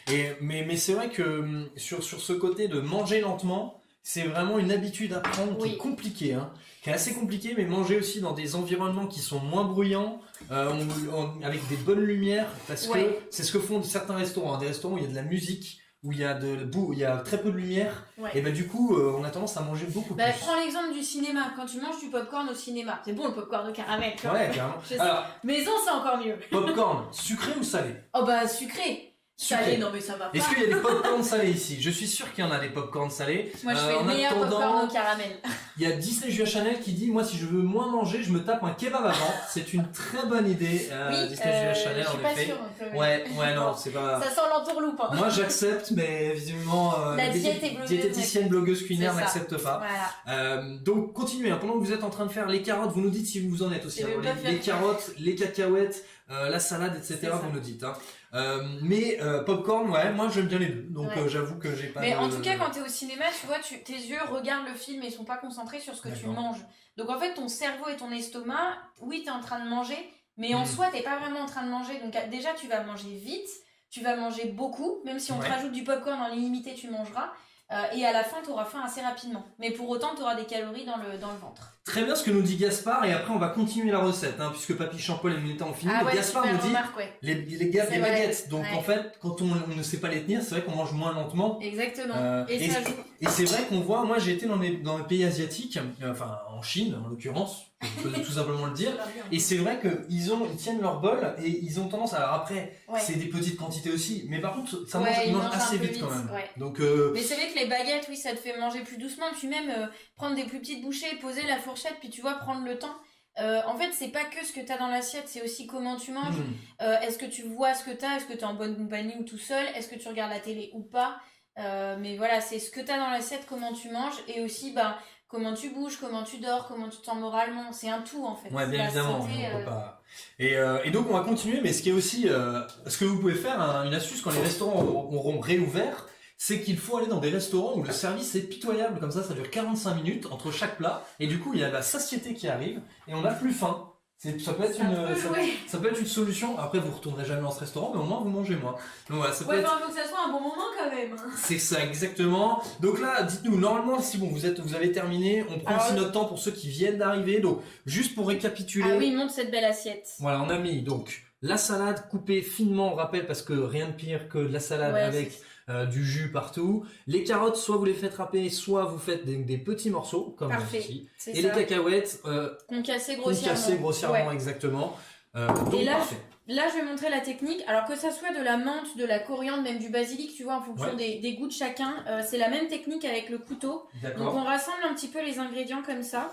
Ouais. Mais c'est vrai que sur ce côté de manger lentement, c'est vraiment une habitude à prendre qui est compliquée, hein, qui est assez compliquée, mais manger aussi dans des environnements qui sont moins bruyants, avec des bonnes lumières, parce que c'est ce que font certains restaurants, des restaurants où il y a de la musique, où il y a très peu de lumière, et bah du coup on a tendance à manger beaucoup plus. Prends l'exemple du cinéma, quand tu manges du popcorn au cinéma, c'est bon le popcorn de caramel, tu vois. Ouais, carrément. Alors, maison c'est encore mieux. Popcorn, sucré ou salé? Oh bah sucré. Salé, non mais ça va pas. Est-ce qu'il y a des popcorn salés ici? Je suis sûr qu'il y en a des popcorn salés. Moi je fais le meilleur popcorn au caramel. Il y a Disney Julia Chanel qui dit, moi si je veux moins manger, je me tape un kebab avant. C'est une très bonne idée. Disney Julia Chanel en effet. Sûre, ouais non, c'est pas... Ça sent l'entourloupe. Hein. Moi j'accepte, mais visiblement la diététicienne blogueuse culinaire n'accepte pas. Voilà. Donc continuez, hein. Pendant que vous êtes en train de faire les carottes, vous nous dites si vous en êtes aussi. Hein. Les carottes, les cacahuètes, la salade, etc. Vous nous dites. Hein. Mais popcorn, moi j'aime bien les deux, donc j'avoue que j'ai pas. Mais en tout cas, quand t'es au cinéma, tu vois, tes yeux regardent le film et ils sont pas concentrés sur ce que tu manges. Donc en fait, ton cerveau et ton estomac, oui, t'es en train de manger, mais en soi, t'es pas vraiment en train de manger. Donc déjà, tu vas manger vite, tu vas manger beaucoup, même si on te rajoute du popcorn en illimité, tu mangeras. Et à la fin, tu auras faim assez rapidement. Mais pour autant, tu auras des calories dans le ventre. Très bien ce que nous dit Gaspard, et après on va continuer la recette, hein, puisque Papy Champol et Milita ont fini. Gaspard nous dit les baguettes. Donc en fait, quand on ne sait pas les tenir, c'est vrai qu'on mange moins lentement. Exactement. Et c'est vrai qu'on voit, moi j'ai été dans les pays asiatiques, enfin en Chine en l'occurrence, je peux tout simplement le dire, et c'est vrai qu'ils tiennent leur bol et ils ont tendance, alors après c'est des petites quantités aussi, mais par contre ça ils mangent assez vite quand même. Donc, mais c'est vrai que les baguettes, oui, ça te fait manger plus doucement, puis même prendre des plus petites bouchées, poser la fourchette, puis tu vois, prendre le temps. En fait, c'est pas que ce que t'as dans l'assiette, c'est aussi comment tu manges. Est-ce que tu vois ce que t'as, est-ce que t'es en bonne compagnie ou tout seul, est-ce que tu regardes la télé ou pas. Mais voilà, c'est ce que t'as dans l'assiette, comment tu manges, et aussi comment tu bouges, comment tu dors, comment tu te sens moralement. C'est un tout en fait. Ouais, bien évidemment. Santé, on peut pas... et donc on va continuer, mais ce qui est aussi ce que vous pouvez faire, une astuce quand les restaurants auront réouvert, c'est qu'il faut aller dans des restaurants où le service est pitoyable, comme ça dure 45 minutes entre chaque plat, et du coup il y a la satiété qui arrive, et on n'a plus faim. Ça peut être une solution. Après vous retournerez jamais dans ce restaurant, mais au moins vous mangez moins. Donc voilà, faut que ça soit un bon moment quand même. C'est ça, exactement. Donc là, dites-nous, normalement, si vous avez terminé, on prend aussi notre temps pour ceux qui viennent d'arriver. Donc juste pour récapituler. Ah oui, montre cette belle assiette. Voilà, on a mis donc la salade coupée finement, on rappelle, parce que rien de pire que de la salade avec du jus partout. Les carottes, soit vous les faites râper, soit vous faites des petits morceaux, comme ici. Et les cacahuètes, concassées grossièrement. Exactement. Donc et là, parfait. là je vais montrer la technique. Alors que ça soit de la menthe, de la coriandre, même du basilic, tu vois, en fonction des goûts de chacun, c'est la même technique avec le couteau. Donc on rassemble un petit peu les ingrédients comme ça.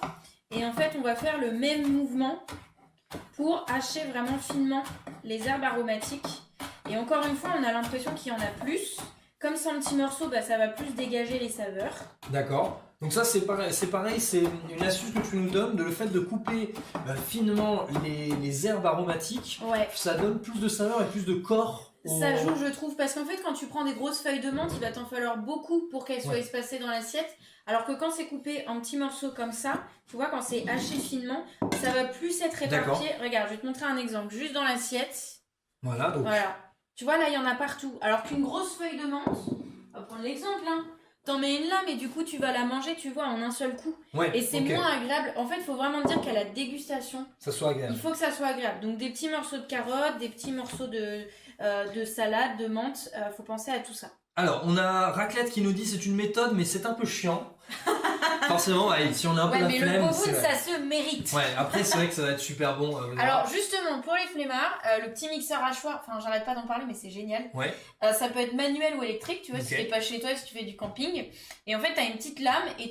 Et en fait, on va faire le même mouvement pour hacher vraiment finement les herbes aromatiques. Et encore une fois, on a l'impression qu'il y en a plus. Comme c'est en petits morceaux, bah, ça va plus dégager les saveurs. D'accord. Donc ça c'est pareil, c'est une astuce que tu nous donnes, de le fait de couper finement les herbes aromatiques. Ouais. Ça donne plus de saveur et plus de corps. Ça joue, je trouve, parce qu'en fait, quand tu prends des grosses feuilles de menthe, il va t'en falloir beaucoup pour qu'elles soient espacées dans l'assiette. Alors que quand c'est coupé en petits morceaux comme ça, tu vois, quand c'est haché finement, ça va plus être éparpillé. Regarde, je vais te montrer un exemple. Juste dans l'assiette. Voilà, donc. Voilà. Tu vois, là, il y en a partout. Alors qu'une grosse feuille de menthe, on va prendre l'exemple, hein. T'en mets une là, mais du coup, tu vas la manger, tu vois, en un seul coup. Ouais, et c'est moins agréable. En fait, il faut vraiment dire qu'à la dégustation, ça soit agréable. Il faut que ça soit agréable. Donc, des petits morceaux de carottes, des petits morceaux de salade, de menthe. Faut penser à tout ça. Alors, on a Raclette qui nous dit c'est une méthode, mais c'est un peu chiant. Forcément, si on a un peu la flemme. Mais le boboon, ça se mérite. Ouais, après, c'est vrai que ça va être super bon. Alors, justement, pour les flemmards, le petit mixeur hachoir, enfin, j'arrête pas d'en parler, mais c'est génial. Ouais. Ça peut être manuel ou électrique, tu vois, si t'es pas chez toi, si tu fais du camping. Et en fait, t'as une petite lame et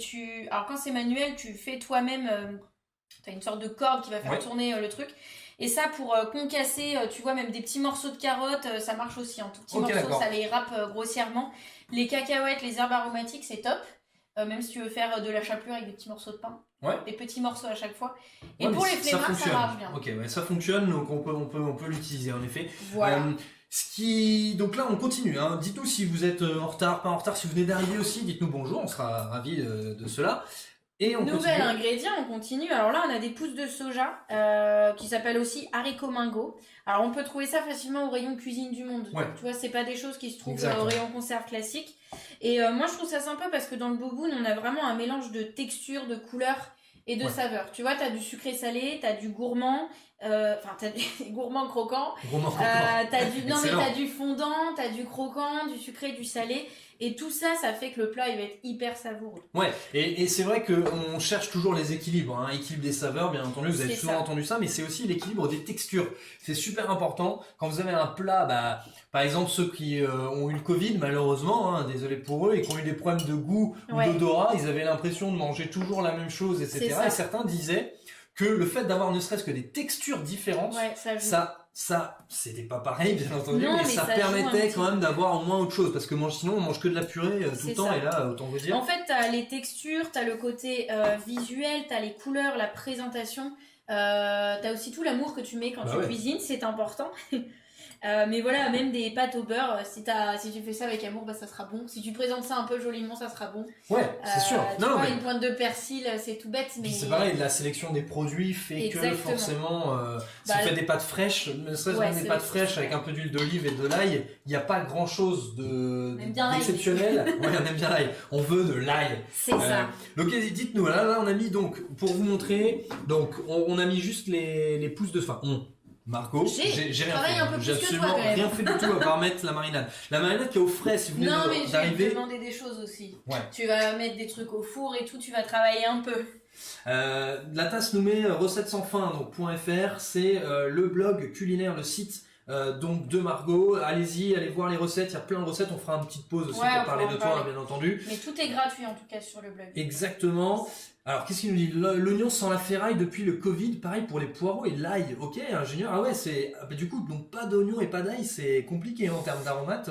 alors, quand c'est manuel, tu fais toi-même, t'as une sorte de corde qui va faire tourner le truc. Et ça, pour concasser, tu vois, même des petits morceaux de carottes, ça marche aussi en tout petits morceaux, ça les râpe grossièrement. Les cacahuètes, les herbes aromatiques, c'est top. Même si tu veux faire de la chapelure avec des petits morceaux de pain. Des petits morceaux à chaque fois. Et pour les flemmards, ça marche bien. Ok, ça fonctionne, donc on peut l'utiliser en effet. Voilà. Donc là, on continue. Hein. Dites-nous si vous êtes en retard, pas en retard, si vous venez d'arriver aussi, dites-nous bonjour, on sera ravis de cela. Et on Nouvel ingrédient, on continue. Alors là, on a des pousses de soja qui s'appellent aussi haricots mingo. Alors on peut trouver ça facilement au rayon cuisine du monde. Tu vois, c'est pas des choses qui se trouvent au rayon conserve classique. Et moi, je trouve ça sympa parce que dans le boboon, on a vraiment un mélange de textures, de couleurs et de saveurs. Tu vois, t'as du sucré salé, t'as du gourmand, t'as des gourmands croquants. T'as du fondant, t'as du croquant, du sucré, du salé. Et tout ça, ça fait que le plat, il va être hyper savoureux. Ouais, et c'est vrai qu'on cherche toujours les équilibres, hein. Équilibre des saveurs, bien entendu, vous avez souvent entendu ça, mais c'est aussi l'équilibre des textures. C'est super important. Quand vous avez un plat, par exemple, ceux qui ont eu le Covid, malheureusement, hein, désolé pour eux, et qui ont eu des problèmes de goût ou d'odorat, ils avaient l'impression de manger toujours la même chose, etc. Et certains disaient que le fait d'avoir ne serait-ce que des textures différentes, ça c'était pas pareil bien entendu, mais ça permettait quand même d'avoir au moins autre chose, parce que sinon on mange que de la purée tout le temps, et là autant vous dire. En fait, t'as les textures, t'as le côté visuel, t'as les couleurs, la présentation, t'as aussi tout l'amour que tu mets quand tu cuisines, c'est important. Mais voilà, même des pâtes au beurre, si tu fais ça avec amour, ça sera bon. Si tu présentes ça un peu joliment, ça sera bon. Ouais, c'est sûr. Une pointe de persil, c'est tout bête, mais c'est pareil, la sélection des produits fait que forcément, si tu fais des pâtes fraîches, ne serait-ce que des pâtes fraîches avec un peu d'huile d'olive et de l'ail, il n'y a pas grand-chose d'exceptionnel. Ouais, on aime bien l'ail. On veut de l'ail. C'est ça. Donc dites-nous, là on a mis donc pour vous montrer, donc on a mis juste les pousses de Margot, j'ai rien fait. J'ai absolument rien fait du tout à part mettre la marinade. La marinade qui est au frais si vous venez d'arriver. Non, mais j'ai demandé des choses aussi. Ouais. Tu vas mettre des trucs au four et tout, tu vas travailler un peu. La tasse nous met recettes sans fin, donc .fr, c'est le blog culinaire, le site donc de Margot. Allez-y, allez voir les recettes, il y a plein de recettes, on fera une petite pause aussi pour parler de toi, bien entendu. Mais tout est gratuit en tout cas sur le blog. Exactement. Alors, qu'est-ce qu'il nous dit? L'oignon sans la ferraille depuis le Covid, pareil pour les poireaux et l'ail. Ok, ingénieur. Ah ouais, du coup, donc pas d'oignon et pas d'ail, c'est compliqué en termes d'aromates.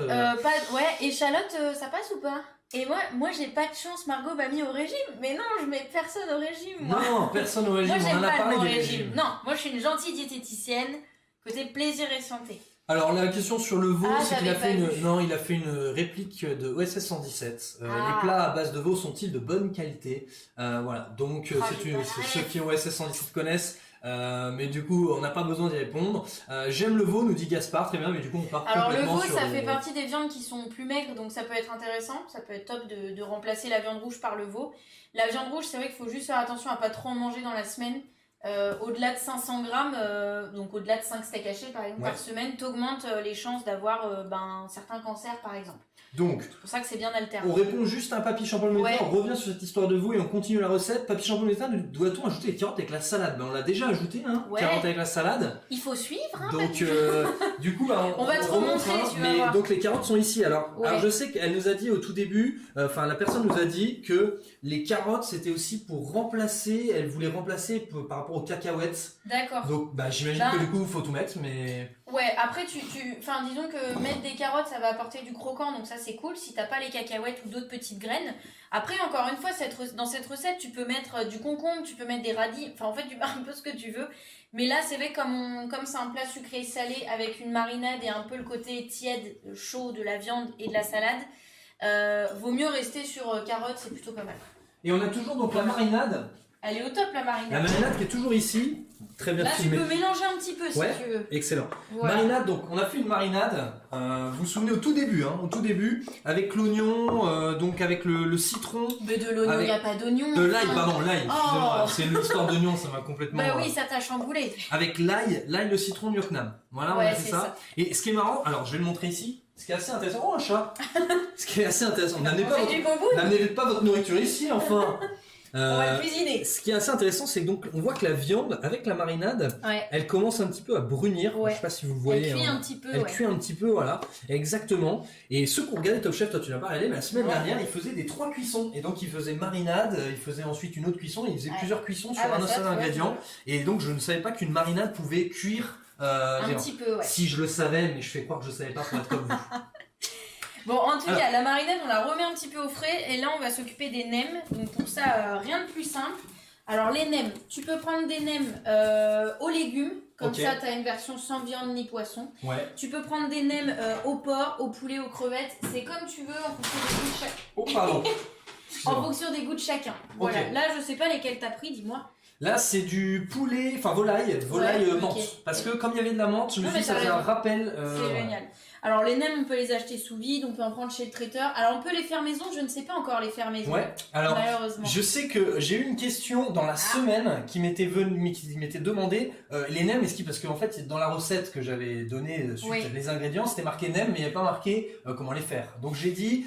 Échalote, ça passe ou pas? Et moi j'ai pas de chance, Margot m'a mis au régime. Mais non, je mets personne au régime, moi. Non, personne au régime, moi, on en a parlé des régimes. Non, moi je suis une gentille diététicienne, côté plaisir et santé. Alors la question sur le veau, c'est qu'il a fait il a fait une réplique de OSS 117. Les plats à base de veau sont-ils de bonne qualité? Voilà, donc ceux qui ont OSS 117 connaissent. Mais du coup, on n'a pas besoin d'y répondre. J'aime le veau, nous dit Gaspard, très bien, mais du coup on part complètement sur... Alors le veau, ça fait partie des viandes qui sont plus maigres, donc ça peut être intéressant, ça peut être top de remplacer la viande rouge par le veau. La viande rouge, c'est vrai qu'il faut juste faire attention à pas trop en manger dans la semaine. au-delà de 500 grammes, donc au-delà de 5 steaks hachés par exemple par semaine, t'augmentes les chances d'avoir certains cancers par exemple. Donc, c'est pour ça que c'est bien alterné. On répond juste à Papy Champolle-Métain, on revient sur cette histoire de veau et on continue la recette. Papy Champolle-Métain, doit-on ajouter les carottes avec la salade? On l'a déjà ajouté, carottes avec la salade. Il faut suivre, Donc, du coup, on va te remontrer, tu vas voir. Donc les carottes sont ici. Alors je sais qu'elle nous a dit au tout début, la personne nous a dit que les carottes c'était aussi pour remplacer, elle voulait remplacer par rapport aux cacahuètes. D'accord. Donc j'imagine que du coup il faut tout mettre, mais... Ouais, après disons que mettre des carottes ça va apporter du croquant, donc ça c'est cool si t'as pas les cacahuètes ou d'autres petites graines. Après encore une fois, dans cette recette tu peux mettre du concombre, tu peux mettre des radis, en fait tu mets un peu ce que tu veux. Mais là c'est vrai comme c'est un plat sucré et salé avec une marinade et un peu le côté tiède, chaud de la viande et de la salade, vaut mieux rester sur carottes, c'est plutôt pas mal. Et on a toujours donc la marinade. Elle est au top la marinade. La marinade qui est toujours ici. Très bien filmée. Là tu peux mélanger un petit peu si tu veux. Excellent. Voilà. Marinade, donc on a fait une marinade, vous vous souvenez au tout début, avec l'oignon, donc avec le citron. Mais de l'oignon, il n'y a pas d'oignon. De l'ail, pardon, l'ail, excusez-moi, c'est l'histoire d'oignon, ça m'a complètement... Bah oui, ça t'a chamboulé. Avec l'ail, le citron, Nyoknam. Voilà, on a fait ça. Et ce qui est marrant, alors je vais le montrer ici, ce qui est assez intéressant, oh un chat. Ce qui est assez intéressant, n'amenez pas votre nourriture ici, enfin. On va le cuisiner. Ce qui est assez intéressant, c'est que donc on voit que la viande, avec la marinade, elle commence un petit peu à brunir. Je sais pas si vous le voyez. Elle cuit un petit peu. Elle cuit un petit peu, voilà. Exactement. Et ceux qui ont regardé Top Chef, toi tu n'as pas regardé, mais la semaine dernière, il faisait des 3 cuissons. Et donc il faisait marinade, il faisait ensuite une autre cuisson, il faisait plusieurs cuissons sur un seul ingrédient. Et donc je ne savais pas qu'une marinade pouvait cuire. Un petit peu, Si je le savais, mais je fais croire que je savais pas pour être comme vous. Bon, en tout cas, la marinade, on la remet un petit peu au frais. Et là, on va s'occuper des nems. Donc pour ça, rien de plus simple. Alors les nems, tu peux prendre des nems aux légumes. Comme ça, tu as une version sans viande ni poisson. Tu peux prendre des nems au porc, au poulet, aux crevettes. C'est comme tu veux en fonction des goûts de chacun. Oh, pardon. En fonction des goûts de chacun. Voilà. Là, je sais pas lesquels t'as pris, dis-moi. Là, c'est du poulet, volaille menthe. Parce que comme il y avait de la menthe, je me suis dit ça faisait un rappel. C'est génial. Alors les nems, on peut les acheter sous vide, on peut en prendre chez le traiteur. Alors on peut les faire maison, je ne sais pas encore les faire maison. Alors malheureusement. Je sais que j'ai eu une question dans la semaine qui m'était demandé les nems, parce qu'en fait dans la recette que j'avais donnée suite les ingrédients, c'était marqué nems, mais il n'y avait pas marqué comment les faire. Donc j'ai dit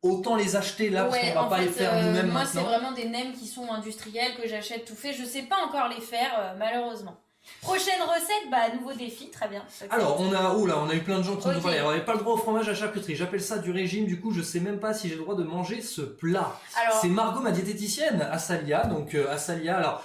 autant les acheter là parce qu'on va pas les faire nous-mêmes moi, maintenant. c'est vraiment des nems qui sont industriels que j'achète tout fait. Je sais pas encore les faire malheureusement. Prochaine recette, nouveau défi, très bien. Alors on a eu plein de gens qui nous parlaient. Alors, on n'avait pas le droit au fromage à charcuterie. J'appelle ça du régime. Du coup, je sais même pas si j'ai le droit de manger ce plat. C'est Margot, ma diététicienne, Assalia. Donc Assalia. Alors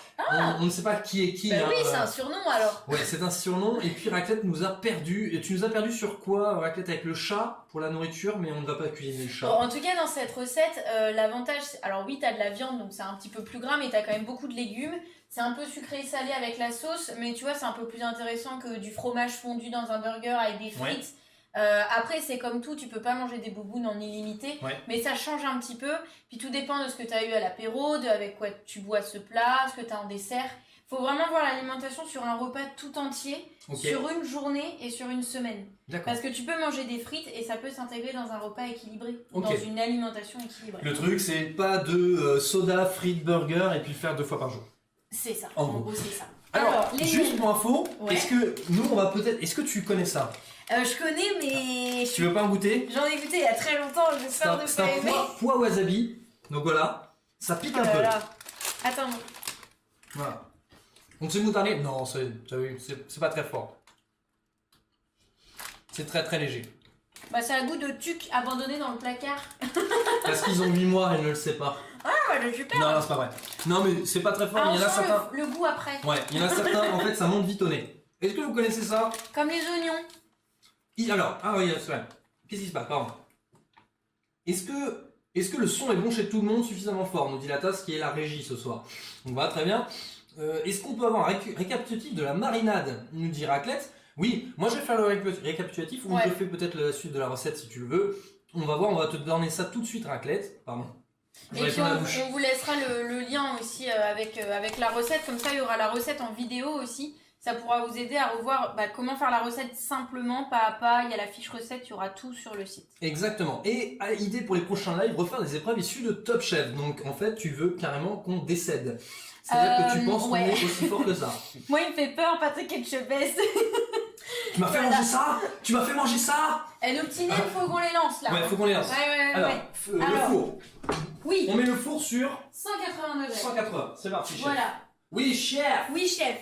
on ne sait pas qui est qui. Oui, c'est un surnom alors. Ouais, c'est un surnom. Et puis Raclette nous a perdu. Et tu nous as perdu sur quoi, Raclette? Avec le chat pour la nourriture, mais on ne va pas cuisiner le chat. Bon, en tout cas, dans cette recette, l'avantage, alors oui, t'as de la viande, donc c'est un petit peu plus gras, mais t'as quand même beaucoup de légumes. C'est un peu sucré et salé avec la sauce, mais tu vois, c'est un peu plus intéressant que du fromage fondu dans un burger avec des frites. Après, c'est comme tout, tu peux pas manger des boubounes en illimité, mais ça change un petit peu. Puis tout dépend de ce que tu as eu à l'apéro, avec quoi tu bois ce plat, ce que tu as en dessert. Faut vraiment voir l'alimentation sur un repas tout entier, sur une journée et sur une semaine. Parce que tu peux manger des frites et ça peut s'intégrer dans un repas équilibré, dans une alimentation équilibrée. Le truc, c'est pas de soda, frites, burger et puis le faire 2 fois par jour. C'est ça, en gros c'est ça. Alors juste pour info, est-ce que nous on va peut-être... Est-ce que tu connais ça? Je connais, mais... Tu veux pas en goûter? J'en ai goûté il y a très longtemps, j'espère de pas aimer. C'est un pois wasabi, donc voilà, ça pique un peu. Attends. Voilà. On sait moutarder? Non, c'est pas très fort. C'est très très léger. Ça a le goût de tuc abandonné dans le placard. Parce qu'ils ont 8 mois, elle ne le sait pas. Super. Non, c'est pas vrai. Non, mais c'est pas très fort. Il y en a certains. Le goût après. Ouais, il y en a certains, en fait, ça monte vite au nez. Est-ce que vous connaissez ça? Comme les oignons. Alors, oui, c'est vrai. Qu'est-ce qui se passe? Pardon. Est-ce que le son est bon chez tout le monde suffisamment fort? Nous dit la tasse qui est la régie ce soir. Donc voilà, très bien. Est-ce qu'on peut avoir un récapitulatif de la marinade? Nous dit Raclette. Oui, moi je vais faire le récapitulatif. On te fait peut-être la suite de la recette si tu le veux. On va voir, on va te donner ça tout de suite, Raclette. Pardon. Et puis on vous laissera le lien aussi avec la recette, comme ça il y aura la recette en vidéo aussi, ça pourra vous aider à revoir comment faire la recette simplement, pas à pas, il y a la fiche recette, il y aura tout sur le site. Exactement, et idée pour les prochains lives, refaire des épreuves issues de Top Chef, donc en fait tu veux carrément qu'on décède. C'est-à-dire que tu penses qu'on ouais. est aussi fort que ça. Moi, il me fait peur, Patrick Etchebest. Tu m'as fait manger ça. Tu m'as fait manger ça. Et nos petits nems, faut qu'on les lance là. Ouais, faut qu'on les lance. Ouais. Alors, le Alors, four. Oui. On met le four sur 180 degrés. 180. C'est parti, chef. Voilà. Oui, chef. Oui, chef.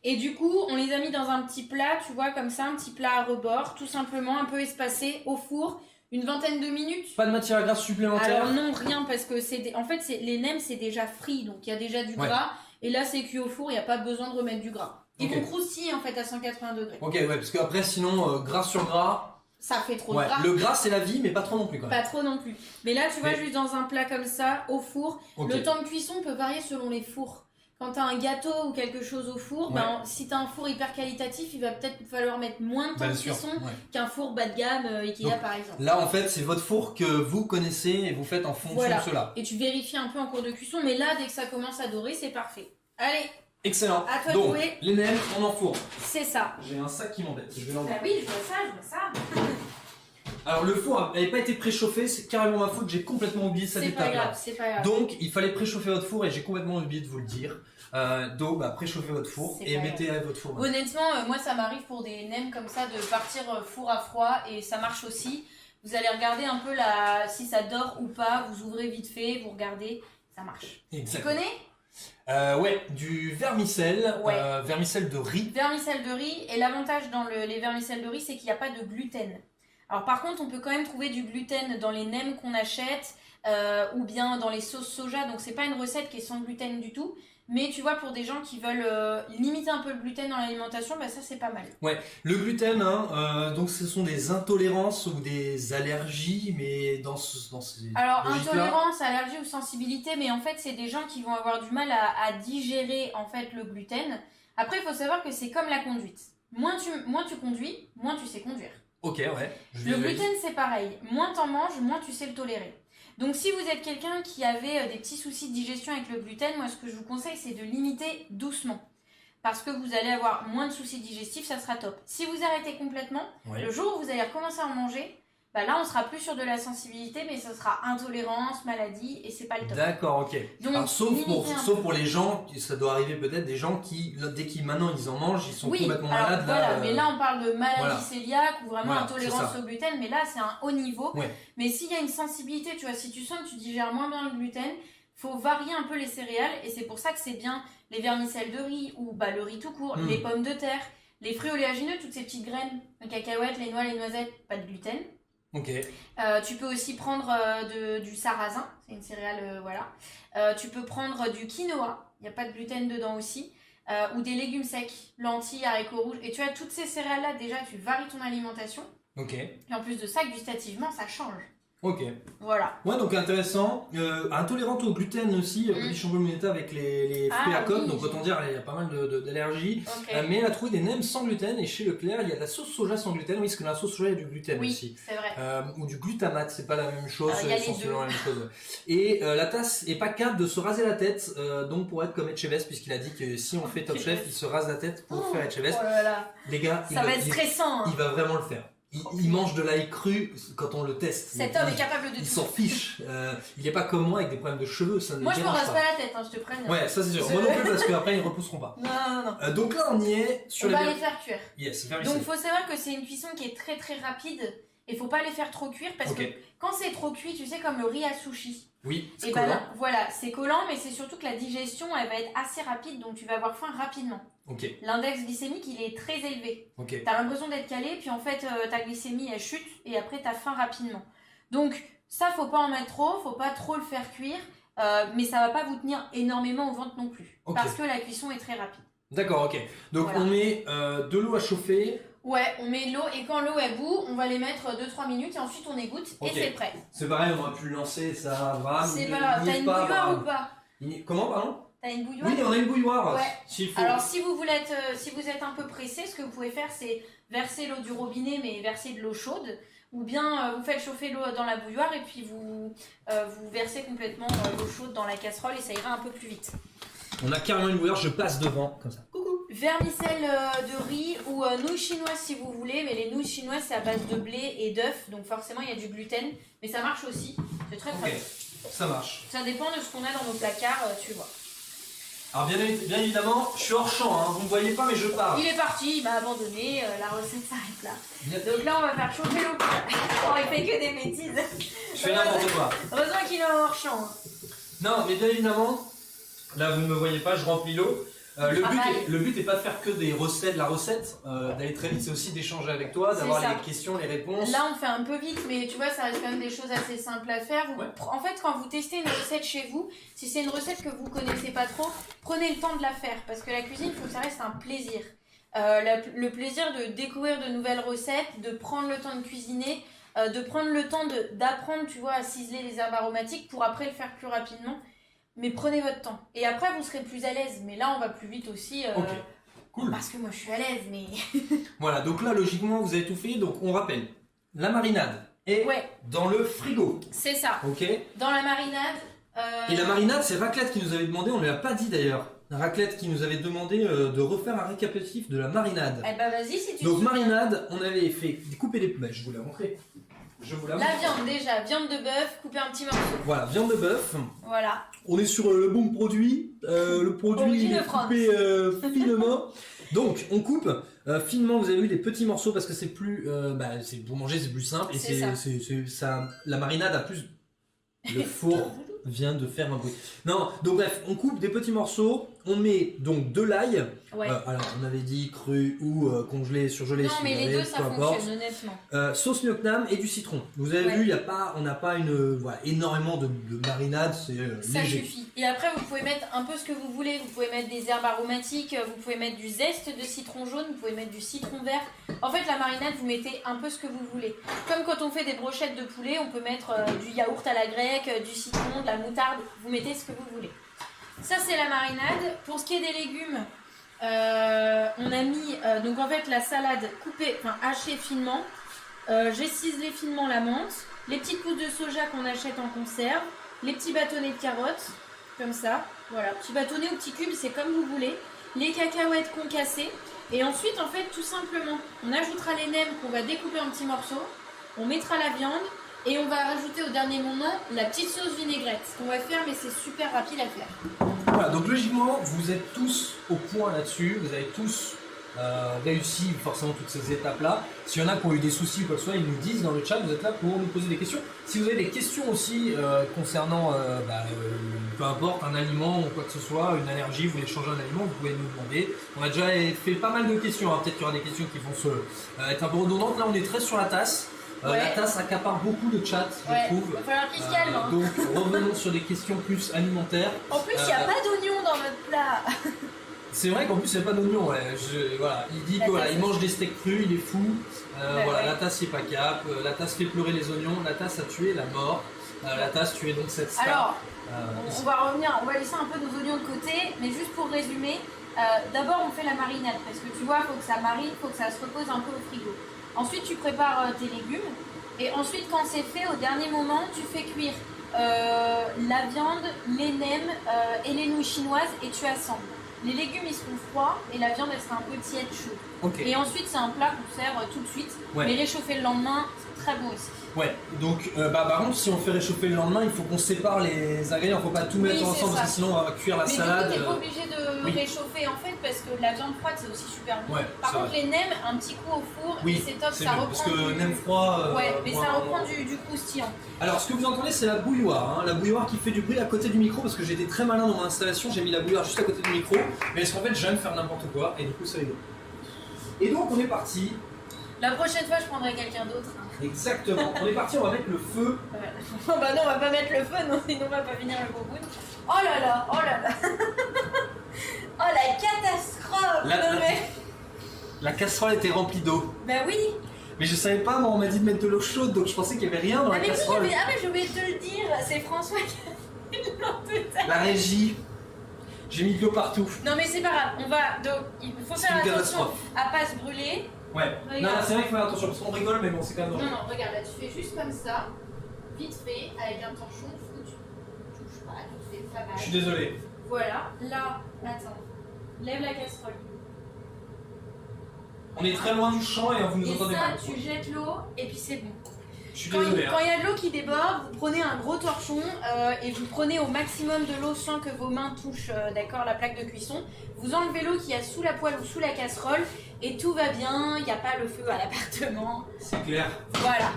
Et du coup, on les a mis dans un petit plat, tu vois, comme ça, un petit plat à rebord, tout simplement, un peu espacé, au four, une vingtaine de minutes. Pas de matière grasse supplémentaire. Alors non, rien, parce que en fait, les nems, c'est déjà frit, donc il y a déjà du gras. Et là, c'est cuit au four, il n'y a pas besoin de remettre du gras. Ils vont croustiller, en fait, à 180 degrés. Ok, ouais, parce qu'après, sinon, gras sur gras. Ça fait trop de gras. Le gras, c'est la vie, mais pas trop non plus, quand même. Pas trop non plus. Mais là, tu vois, juste dans un plat comme ça, au four, Ok. le temps de cuisson peut varier selon les fours. Quand t'as un gâteau ou quelque chose au four, ben, si t'as un four hyper qualitatif, il va peut-être falloir mettre moins de temps de cuisson qu'un four bas de gamme Ikea, Donc, par exemple. Là, en fait, c'est votre four que vous connaissez et vous faites en fonction de cela. Et tu vérifies un peu en cours de cuisson, mais là, dès que ça commence à dorer, c'est parfait. Allez. Excellent. À toi de Donc, jouer. les nems, on enfourne. C'est ça. J'ai un sac qui m'embête. Je vais Bah l'enlever. oui, je vois ça. Alors, le four n'avait pas été préchauffé, c'est carrément ma faute, j'ai complètement oublié cette C'est pas étape-là. grave, c'est pas grave. Donc, il fallait préchauffer votre four et j'ai complètement oublié de vous le dire. Donc, préchauffez votre four C'est et pas mettez votre four. Honnêtement, moi ça m'arrive pour des nems comme ça de partir four à froid et ça marche aussi. Vous allez regarder un peu si ça dort ou pas, vous ouvrez vite fait, vous regardez, ça marche. Exactement. Tu connais? Ouais, du vermicelle, Ouais. vermicelle de riz. Vermicelle de riz, et l'avantage dans les vermicelles de riz, c'est qu'il n'y a pas de gluten. Alors par contre, on peut quand même trouver du gluten dans les nems qu'on achète, ou bien dans les sauces soja, donc c'est pas une recette qui est sans gluten du tout. Mais tu vois, pour des gens qui veulent limiter un peu le gluten dans l'alimentation, bah ça c'est pas mal. Ouais, le gluten, donc ce sont des intolérances ou des allergies, mais dans ces Alors logiques-là- intolérance, allergie ou sensibilité, mais en fait c'est des gens qui vont avoir du mal à digérer en fait le gluten. Après il faut savoir que c'est comme la conduite. Moins tu conduis, moins tu sais conduire. Ok, ouais. Le gluten c'est pareil, moins t'en manges, moins tu sais le tolérer. Donc si vous êtes quelqu'un qui avait des petits soucis de digestion avec le gluten, moi ce que je vous conseille c'est de limiter doucement. Parce que vous allez avoir moins de soucis digestifs, ça sera top. Si vous arrêtez complètement, le jour où vous allez recommencer à en manger, bah là on sera plus sur de la sensibilité, mais ça sera intolérance, maladie, et c'est pas le top. D'accord, ok. Donc, Alors, sauf limitez pour les gens, ça doit arriver peut-être, des gens qui, dès qu'ils maintenant ils en mangent, ils sont complètement alors, malades. Voilà, là, mais là on parle de maladie cœliaque ou vraiment Voilà, intolérance c'est ça. au gluten, mais là c'est un haut niveau. Ouais. Mais s'il y a une sensibilité, tu vois, si tu sens que tu digères moins bien le gluten, faut varier un peu les céréales, et c'est pour ça que c'est bien les vermicelles de riz ou le riz tout court, les pommes de terre, les fruits oléagineux, toutes ces petites graines, les cacahuètes, les noix, les noisettes, pas de gluten. Ok. Tu peux aussi prendre du sarrasin, c'est une céréale, voilà. Tu peux prendre du quinoa, il n'y a pas de gluten dedans aussi. Ou des légumes secs, lentilles, haricots rouges. Et tu as toutes ces céréales-là, déjà tu varies ton alimentation. Ok. Et en plus de ça, gustativement, ça change. Ok. Voilà. Ouais, donc intéressant. Intolérante au gluten aussi, petit champignonnetta avec les fruits à coque, oui. donc autant dire il y a pas mal d'allergies. Ok. Mais elle a trouvé des nems sans gluten, et chez Leclerc il y a de la sauce soja sans gluten, oui, parce que dans la sauce soja il y a du gluten Oui, aussi. c'est vrai. Ou du glutamate, c'est pas la même chose, Alors, il y a les sensiblement deux. la même chose. Et la tasse est pas capable de se raser la tête, donc pour être comme Etchebest, puisqu'il a dit que si on fait Top Chef, il se rase la tête pour faire Etchebest. Oh là là. Les gars, Ça va être stressant. Hein. Il va vraiment le faire. Il mange de l'ail cru quand on le teste. Cet homme est capable de Il tout. s'en fiche. Il est pas comme moi avec des problèmes de cheveux. Ça ne Moi, je me dérange rase pas la tête, hein, je te préviens. Ouais, ça c'est sûr. Moi non plus parce qu'après ils repousseront pas. Non. Donc là on y est sur On les. va les faire cuire. Yes, Donc, il faut savoir que c'est une cuisson qui est très très rapide. Et faut pas les faire trop cuire parce que quand c'est trop cuit, tu sais, comme le riz à sushi. Oui, c'est Et collant. ben voilà, c'est collant, mais c'est surtout que la digestion, elle va être assez rapide, donc tu vas avoir faim rapidement. Ok. L'index glycémique, il est très élevé. Ok. T'as l'impression d'être calé, puis en fait, ta glycémie, elle chute, et après, t'as faim rapidement. Donc, ça, faut pas en mettre trop, faut pas trop le faire cuire, mais ça va pas vous tenir énormément au ventre non plus. Ok. Parce que la cuisson est très rapide. D'accord, ok. Donc Voilà. on met de l'eau à chauffer. Ouais, on met l'eau, et quand l'eau est bout, on va les mettre 2-3 minutes, et ensuite on égoutte, Ok. et c'est prêt. C'est pareil, on aurait pu le lancer, ça va. C'est pas grave. T'as une bouilloire ou pas? Comment, pardon? T'as une bouilloire? Oui, on a une bouilloire. Ouais. S'il faut. Alors si vous êtes un peu pressé, ce que vous pouvez faire, c'est verser l'eau du robinet, mais verser de l'eau chaude, ou bien vous faites chauffer l'eau dans la bouilloire et puis vous versez complètement l'eau chaude dans la casserole et ça ira un peu plus vite. On a carrément une bouilloire, je passe devant, comme ça. Coucou. Vermicelle de riz ou nouilles chinoises si vous voulez, mais les nouilles chinoises c'est à base de blé et d'œufs, donc forcément il y a du gluten, mais ça marche aussi, c'est très très Ok, bon. ça marche. Ça dépend de ce qu'on a dans nos placards, tu vois. Alors bien évidemment, je suis hors champ, hein, vous me voyez pas mais je pars. Il est parti, il m'a abandonné, la recette s'arrête là. Donc là on va faire chauffer l'eau. Oh, il fait que des bêtises. Je fais n'importe quoi. Heureusement qu'il est hors champ. Non, mais bien évidemment, là vous ne me voyez pas, je remplis l'eau. Le but est pas de faire que des recettes, la recette, d'aller très vite, c'est aussi d'échanger avec toi, d'avoir les questions, les réponses. Là on fait un peu vite, mais tu vois ça reste quand même des choses assez simples à faire. En fait quand vous testez une recette chez vous, si c'est une recette que vous connaissez pas trop, prenez le temps de la faire, parce que la cuisine il faut que ça reste un plaisir. Le plaisir de découvrir de nouvelles recettes, de prendre le temps de cuisiner, de prendre le temps d'apprendre, tu vois, à ciseler les herbes aromatiques pour après le faire plus rapidement. Mais prenez votre temps. Et après, vous serez plus à l'aise. Mais là, on va plus vite aussi. Ok, cool. Parce que moi, je suis à l'aise, mais... Voilà, donc là, logiquement, vous avez tout fait. Donc, on rappelle, la marinade est dans le frigo. C'est ça. Ok. Dans la marinade... Et la marinade, c'est Raclette qui nous avait demandé, on ne l'a pas dit d'ailleurs. Raclette qui nous avait demandé de refaire un récapitulatif de la marinade. Eh ben, vas-y, si tu Donc, marinade, on avait fait découper les... Ben, je vous l'ai montré. La viande déjà, viande de bœuf, couper un petit morceau. Voilà, viande de bœuf. Voilà. On est sur le bon produit. Le produit il est coupé finement. Donc on coupe finement. Vous avez vu les petits morceaux parce que c'est plus, c'est pour manger c'est plus simple et c'est ça. La marinade a plus. Le four vient de faire un bruit. Non, donc bref, on coupe des petits morceaux. On met donc de l'ail. Ouais. Alors on avait dit cru ou congelé, surgelé. Non mais les deux ça fonctionne honnêtement. Sauce Myognam et du citron. Vous avez vu, on n'a pas énormément de marinade, c'est ça léger. suffit. Et après vous pouvez mettre un peu ce que vous voulez. Vous pouvez mettre des herbes aromatiques, vous pouvez mettre du zeste de citron jaune, vous pouvez mettre du citron vert. En fait la marinade vous mettez un peu ce que vous voulez. Comme quand on fait des brochettes de poulet, on peut mettre du yaourt à la grecque, du citron, de la moutarde. Vous mettez ce que vous voulez. Ça c'est la marinade. Pour ce qui est des légumes, on a mis donc en fait la salade coupée, hachée finement. J'ai ciselé finement la menthe, les petites pousses de soja qu'on achète en conserve, les petits bâtonnets de carottes, comme ça. Voilà, petits bâtonnets ou petits cubes, c'est comme vous voulez. Les cacahuètes concassées. Et ensuite, en fait, tout simplement, on ajoutera les nems qu'on va découper en petits morceaux. On mettra la viande. Et on va rajouter au dernier moment la petite sauce vinaigrette. Ce qu'on va faire, mais c'est super rapide à faire. Voilà, donc logiquement, vous êtes tous au point là-dessus. Vous avez tous réussi forcément toutes ces étapes-là. S'il y en a qui ont eu des soucis ou quoi que ce soit, ils nous disent dans le chat. Vous êtes là pour nous poser des questions. Si vous avez des questions aussi concernant, peu importe, un aliment ou quoi que ce soit, une allergie, vous voulez changer un aliment, vous pouvez nous demander. On a déjà fait pas mal de questions. Hein. Peut-être qu'il y aura des questions qui vont être un peu redondantes. Là, on est très sur la tasse. La tasse accapare beaucoup de chat, je trouve. Il va falloir qu'il se calme. Hein. Donc revenons sur des questions plus alimentaires. En plus, il n'y a pas d'oignon dans votre plat. C'est vrai qu'en plus, il n'y a pas d'oignon. Voilà. Il dit qu'il mange des steaks crus, il est fou. La tasse, c'est pas cap. La tasse fait pleurer les oignons. La tasse a tué la mort. La tasse tuait donc cette star. Alors, on va revenir, on va laisser un peu nos oignons de côté, mais juste pour résumer, d'abord on fait la marinade, parce que tu vois, il faut que ça marine, il faut que ça se repose un peu au frigo. Ensuite, tu prépares tes légumes. Et ensuite, quand c'est fait, au dernier moment, tu fais cuire la viande, les nems et les nouilles chinoises et tu assembles. Les légumes, ils seront froids et la viande, elle sera un peu tiède, chaude. Okay. Et ensuite, c'est un plat qu'on sert tout de suite. Ouais. Mais réchauffer le lendemain, c'est très bon aussi. Ouais, donc par contre, si on fait réchauffer le lendemain, il faut qu'on sépare les ingrédients. Faut pas tout mettre ensemble parce que sinon on va cuire la salade. Mais du coup, t'es pas obligé de réchauffer en fait parce que la viande froide c'est aussi super bon. Ouais, par contre, les nems, un petit coup au four, et c'est top, ça reprend. Parce que nem froid. Ouais, mais ça reprend du croustillant. Alors, ce que vous entendez, c'est la bouilloire. Hein, la bouilloire qui fait du bruit à côté du micro parce que j'ai été très malin dans mon installation. J'ai mis la bouilloire juste à côté du micro. Mais parce qu'en fait, j'aime faire n'importe quoi et du coup, ça rigole. Et donc, on est parti. La prochaine fois, je prendrai quelqu'un d'autre. Exactement. On est parti, on va mettre le feu. Oh bah non, on va pas mettre le feu, non, sinon on va pas finir le boboune. Oh là là, oh là là. Oh la catastrophe. La casserole était remplie d'eau. Bah oui. Mais je savais pas, moi on m'a dit de mettre de l'eau chaude, donc je pensais qu'il y avait rien dans la casserole. Oui, mais j'ai oublié de te le dire, c'est François qui a mis de l'eau tout à l'heure. La régie. J'ai mis de l'eau partout. Non mais c'est pas grave, on va donc il faut faire attention à pas se brûler. Ouais. Regarde. Non, c'est vrai qu'il faut faire attention parce qu'on rigole, mais bon, c'est quand même dangereux. Non, regarde, là tu fais juste comme ça, vite fait, avec un torchon, tu touches pas, tu fais pas mal. Je suis désolé. Voilà, là, attends, lève la casserole. On est très loin du champ et vous nous entendez pas. Et ça, tu jettes l'eau et puis c'est bon. Je suis Quand désolé. il y a de l'eau qui déborde, vous prenez un gros torchon et vous prenez au maximum de l'eau sans que vos mains touchent d'accord, la plaque de cuisson. Vous enlevez l'eau qu'il y a sous la poêle ou sous la casserole et tout va bien, il n'y a pas le feu à l'appartement. C'est clair. Voilà.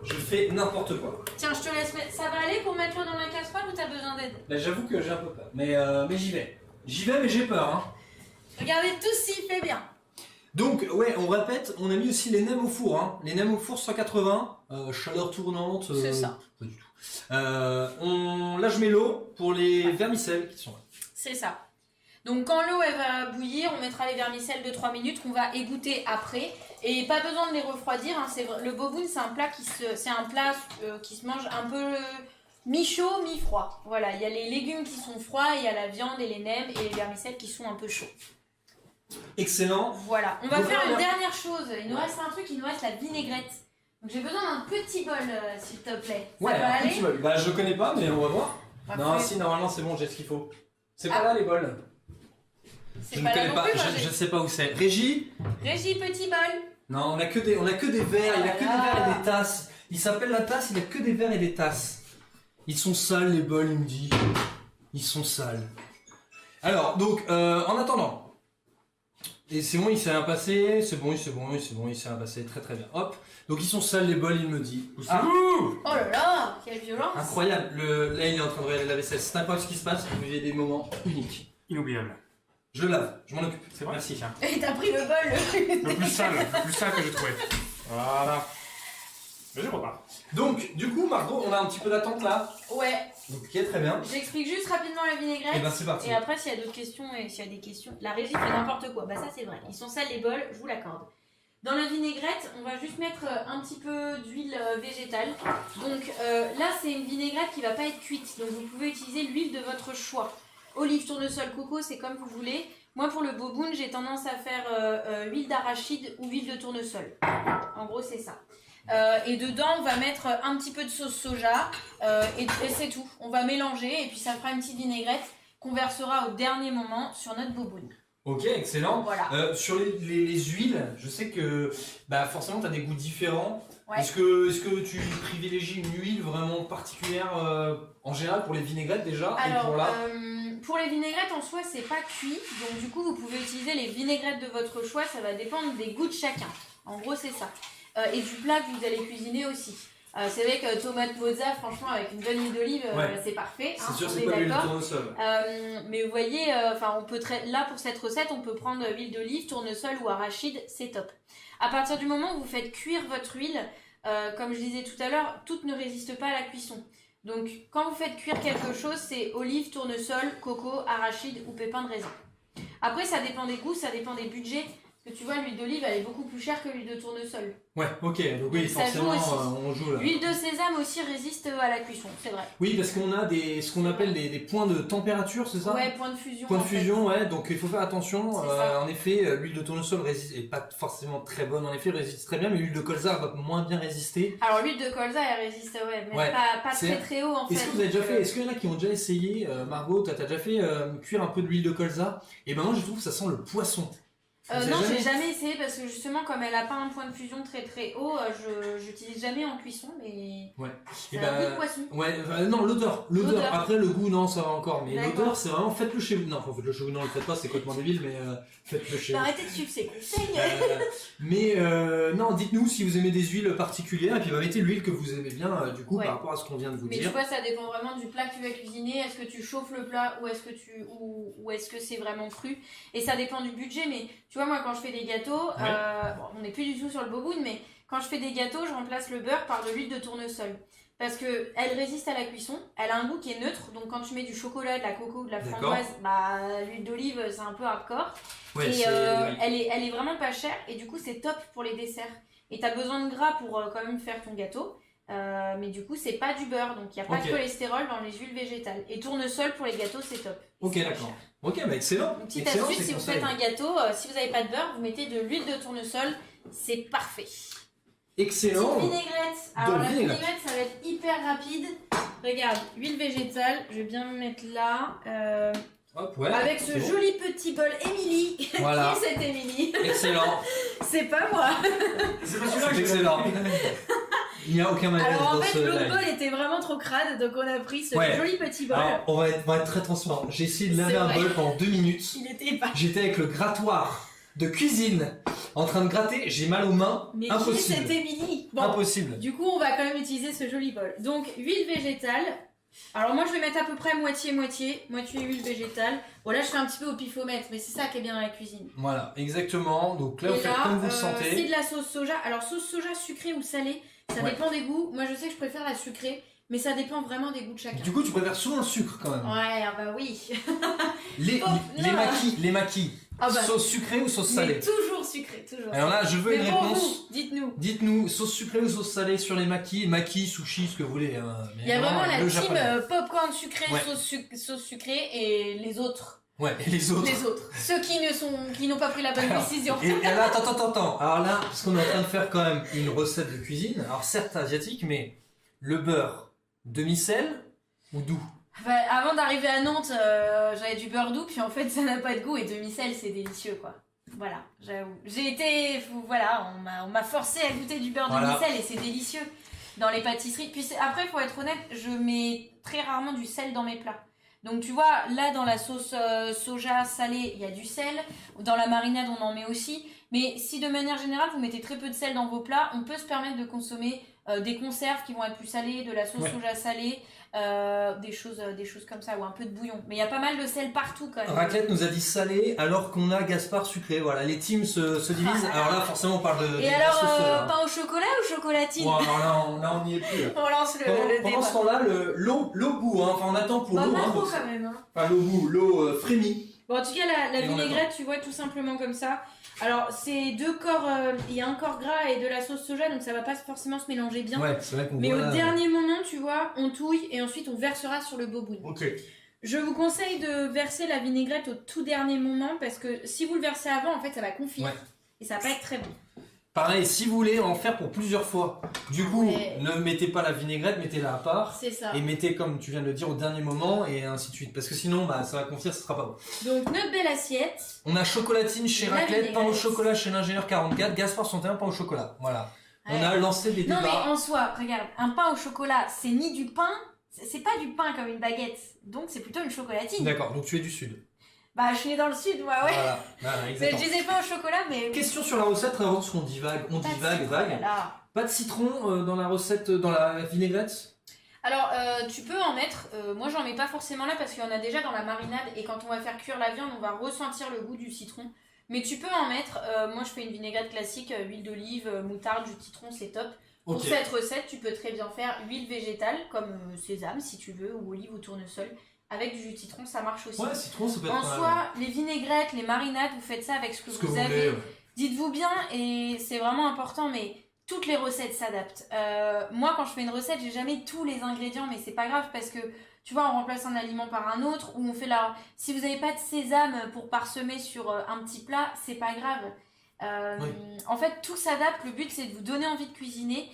Je fais n'importe quoi. Tiens, je te laisse mettre. Ça va aller pour mettre l'eau dans la casserole ou t'as besoin d'aide? Là, j'avoue que j'ai un peu peur. Mais j'y vais. J'y vais, mais j'ai peur. Hein. Regardez tout s'il fait bien. Donc, ouais, on répète, on a mis aussi les nems au four. Hein. Les nems au four 180, chaleur tournante. C'est ça. Pas du tout. Là, je mets l'eau pour les vermicelles qui sont là. C'est ça. Donc quand l'eau elle va bouillir, on mettra les vermicelles de 3 minutes qu'on va égoutter après. Et pas besoin de les refroidir. Hein. Le boboon, c'est un plat qui se mange un peu mi-chaud, mi-froid. Voilà, il y a les légumes qui sont froids, il y a la viande et les nems et les vermicelles qui sont un peu chauds. Excellent. Voilà, on va faire une dernière chose. Il nous reste un truc, il nous reste la vinaigrette. Donc j'ai besoin d'un petit bol, s'il te plaît. Ouais, Ça va aller? petit bol. Bah, je connais pas, mais on va voir. Après. Non, si, normalement, c'est bon, j'ai ce qu'il faut. C'est pas là, les bols. C'est Je pas ne là connais non pas, plus, je sais pas où c'est. Régie? Régie, petit bol. Non, on a que des verres, il a que des verres et des tasses. Il s'appelle la tasse, il a que des verres et des tasses. Ils sont sales, les bols, il me dit. Ils sont sales. Alors, donc, en attendant. Et c'est bon, il s'est rien passé, c'est bon, il s'est rien passé, très très bien. Hop, donc ils sont sales les bols, il me dit. Ah. Oh là là, quelle violence. Incroyable, là il est en train de regarder la vaisselle, c'est incroyable ce qui se passe, vous vivez des moments uniques. Inoubliable. Je lave, je m'en occupe. C'est vrai. Merci. Et t'as pris le bol. Le plus sale que j'ai trouvé. Voilà. Mais je repars. Donc, du coup, Margot, on a un petit peu d'attente là. Ouais. Donc, ok, très bien. J'explique juste rapidement la vinaigrette. Et ben c'est parti. Et après, s'il y a d'autres questions et s'il y a des questions, la régie fait n'importe quoi. Bah ça c'est vrai. Ils sont sales les bols, je vous l'accorde. Dans la vinaigrette, on va juste mettre un petit peu d'huile végétale. Donc là, c'est une vinaigrette qui va pas être cuite. Donc vous pouvez utiliser l'huile de votre choix. Olive, tournesol, coco, c'est comme vous voulez. Moi, pour le boboon, j'ai tendance à faire huile d'arachide ou huile de tournesol. En gros, c'est ça. Et dedans, on va mettre un petit peu de sauce soja et c'est tout. On va mélanger et puis ça fera une petite vinaigrette qu'on versera au dernier moment sur notre boboon. Ok, excellent. Voilà. Sur les huiles, je sais que bah, forcément tu as des goûts différents. Ouais. Est-ce que tu privilégies une huile vraiment particulière en général pour les vinaigrettes déjà? Alors, et pour là pour les vinaigrettes en soi, c'est pas cuit. Donc du coup, vous pouvez utiliser les vinaigrettes de votre choix. Ça va dépendre des goûts de chacun. En gros, c'est ça. Et du plat que vous allez cuisiner aussi. C'est vrai que tomate mozza, franchement, avec une bonne huile d'olive, ouais. C'est parfait. C'est hein, sûr, c'est pas l'huile de tournesol. Mais vous voyez, on peut là pour cette recette, on peut prendre huile d'olive, tournesol ou arachide, c'est top. À partir du moment où vous faites cuire votre huile, comme je disais tout à l'heure, toute ne résiste pas à la cuisson. Donc, quand vous faites cuire quelque chose, c'est olive, tournesol, coco, arachide ou pépins de raisin. Après, ça dépend des goûts, ça dépend des budgets. Parce que tu vois, l'huile d'olive, elle est beaucoup plus chère que l'huile de tournesol. Ouais, ok, donc oui, ça forcément, joue on joue là. L'huile de sésame aussi résiste à la cuisson, c'est vrai. Oui, parce qu'on a ce qu'on appelle des points de température, c'est ça? Ouais, point de fusion. Point de fusion, ouais, donc il faut faire attention. Ça. En effet, l'huile de tournesol est pas forcément très bonne, en effet, résiste très bien, mais l'huile de colza va moins bien résister. Alors l'huile de colza, elle résiste, mais ouais. pas très haut en fait. Est-ce que vous avez déjà fait, est-ce qu'il y en a qui ont déjà essayé, Margot, t'as déjà fait cuire un peu de l'huile de colza? Et ben moi je trouve que ça sent le poisson. Non, j'ai jamais essayé parce que justement, comme elle a pas un point de fusion très très haut, j'utilise jamais en cuisson, mais ouais. C'est un goût de poisson. Ouais, non, l'odeur. Après le goût, non, ça va encore, mais l'odeur, c'est vraiment faites-le chez vous. Non, faites-le chez vous, non, le faites pas, c'est complètement débile, mais faites-le chez vous. Arrêtez de suivre ces conseils. Mais non, dites-nous si vous aimez des huiles particulières et puis mettez l'huile que vous aimez bien du coup par rapport à ce qu'on vient de vous dire. Mais tu vois, ça dépend vraiment du plat que tu vas cuisiner. Est-ce que tu chauffes le plat ou est-ce que c'est vraiment cru? Et ça dépend du budget, mais tu vois, moi quand je fais des gâteaux, on n'est plus du tout sur le boboon, mais quand je fais des gâteaux, je remplace le beurre par de l'huile de tournesol. Parce que elle résiste à la cuisson, elle a un goût qui est neutre, donc quand tu mets du chocolat, de la coco, de la framboise, l'huile d'olive c'est un peu hardcore. Ouais, et elle est vraiment pas chère, et du coup c'est top pour les desserts. Et t'as besoin de gras pour quand même faire ton gâteau, mais du coup c'est pas du beurre, donc il n'y a pas de cholestérol dans les huiles végétales. Et tournesol pour les gâteaux c'est top. Ok, d'accord. Ok, bah excellent. Une petite astuce, si vous faites un gâteau, si vous n'avez pas de beurre, vous mettez de l'huile de tournesol, c'est parfait. Excellent. Petite vinaigrette. Alors la vinaigrette, ça va être hyper rapide. Regarde, huile végétale, je vais bien me mettre là. Hop, ouais, avec ce joli petit bol Émilie. Voilà. Qui est cette Émilie? Excellent. C'est pas moi. C'est pas celui-là que excellent. Il n'y a aucun malaise Alors en dans fait, ce l'autre live. bol était vraiment trop crade, donc on a pris ce Ouais. joli petit bol. Alors, on va être très transparent. J'ai essayé de laver C'est un vrai. bol pendant 2 minutes. Il était pas. J'étais avec le grattoir de cuisine en train de gratter. J'ai mal aux mains. Mais qui Impossible. c'est Émilie? Bon, Impossible. du coup, on va quand même utiliser ce joli bol. Donc, huile végétale. Alors moi, je vais mettre à peu près moitié-moitié. Moitié huile végétale. Bon, là, je fais un petit peu au pifomètre, mais c'est ça qui est bien dans la cuisine. Voilà, exactement. Donc là, Et vous faites là, comme vous le c'est sentez. de la sauce soja. Alors, sauce soja sucrée ou salée, ça Ouais. dépend des goûts. Moi, je sais que je préfère la sucrée, mais ça dépend vraiment des goûts de chacun. Du coup, tu préfères souvent le sucre quand même. Ouais, ah bah oui. Les maquis. Ah bah. Sauce sucrée ou sauce Mais salée? toujours sucré, toujours. Alors là, je veux Mais une pour réponse. vous, dites-nous. Dites-nous, sauce sucrée ou sauce salée sur les maquis, sushi, ce que vous voulez. Mais Il y a vraiment la le team japonais. popcorn sucré, Ouais. sauce sucrée et les autres. Ouais, et les autres. Les autres. Ceux qui n'ont pas pris la bonne Alors, décision. Et là, attends. Alors là, parce qu'on est en train de faire quand même une recette de cuisine, alors certes asiatique, mais le beurre demi-sel ou doux? Bah, avant d'arriver à Nantes, j'avais du beurre doux, puis en fait ça n'a pas de goût et demi-sel c'est délicieux quoi. Voilà, j'avoue. Voilà, on m'a forcé à goûter du beurre Voilà. demi-sel et c'est délicieux dans les pâtisseries. Puis après, faut être honnête, je mets très rarement du sel dans mes plats. Donc tu vois, là dans la sauce soja salée, il y a du sel. Dans la marinade, on en met aussi. Mais si de manière générale, vous mettez très peu de sel dans vos plats, on peut se permettre de consommer des conserves qui vont être plus salées, de la sauce soja salée, des choses comme ça, ou un peu de bouillon. Mais il y a pas mal de sel partout quand même. Raclette nous a dit salé alors qu'on a Gaspard sucré. Voilà, les teams se divisent. Alors là, forcément, on parle de. Et de alors, sauce soja. pain au chocolat ou chocolatine? Bon, alors là, on n'y est plus. Là. On lance le Pendant ce temps-là, l'eau bout, hein. Enfin, on attend pour Bah, l'eau. pas Hein, trop donc, quand même. Hein. enfin, l'eau frémit. Bon, en tout cas, la Et on vinaigrette, tu vois, tout simplement comme ça. Alors, c'est deux corps, il y a un corps gras et de la sauce soja, donc ça va pas forcément se mélanger bien. Ouais, c'est vrai qu'on Mais voit au dernier moment, tu vois, on touille et ensuite on versera sur le bobouille. Ok. Je vous conseille de verser la vinaigrette au tout dernier moment parce que si vous le versez avant, en fait, ça va confire. Ouais. Et ça va pas être très bon. Pareil, si vous voulez en faire pour plusieurs fois, du coup, Ouais. ne mettez pas la vinaigrette, mettez-la à part. C'est ça. Et mettez, comme tu viens de le dire, au dernier moment et ainsi de suite. Parce que sinon, bah, ça va confire, ce sera pas bon. Donc, notre belle assiette. On a chocolatine chez La Raclette, pain au vinaigrette. chocolat chez l'ingénieur 44, Gaspard 61, pain au chocolat. Voilà. On Ouais. a lancé des Non, débats. mais en soi, regarde, un pain au chocolat, c'est ni du pain, c'est pas du pain comme une baguette. Donc, c'est plutôt une chocolatine. D'accord, donc tu es du sud. Bah, je suis née dans le sud, moi, ouais. Voilà, Mais je exactement. disais pas au chocolat, mais. Question sur la recette, très avant, parce qu'on divague, vague. Voilà. Pas de citron dans la recette, dans la vinaigrette? Alors, tu peux en mettre. Moi, j'en mets pas forcément là parce qu'il y en a déjà dans la marinade. Et quand on va faire cuire la viande, on va ressentir le goût du citron. Mais tu peux en mettre. Moi, je fais une vinaigrette classique, huile d'olive, moutarde, jus de citron, c'est top. Pour Ok. cette recette, tu peux très bien faire huile végétale, comme sésame si tu veux, ou olive ou tournesol. Avec du jus de citron, ça marche aussi. Ouais, citron, ça peut être En pas mal. soi, les vinaigrettes, les marinades, vous faites ça avec ce que Ce que vous vous avez. voulez, ouais. Dites-vous bien, et c'est vraiment important, mais toutes les recettes s'adaptent. Moi, quand je fais une recette, j'ai jamais tous les ingrédients, mais c'est pas grave parce que, tu vois, on remplace un aliment par un autre, ou on fait la... Si vous n'avez pas de sésame pour parsemer sur un petit plat, c'est pas grave. Oui. En fait, tout s'adapte. Le but, c'est de vous donner envie de cuisiner.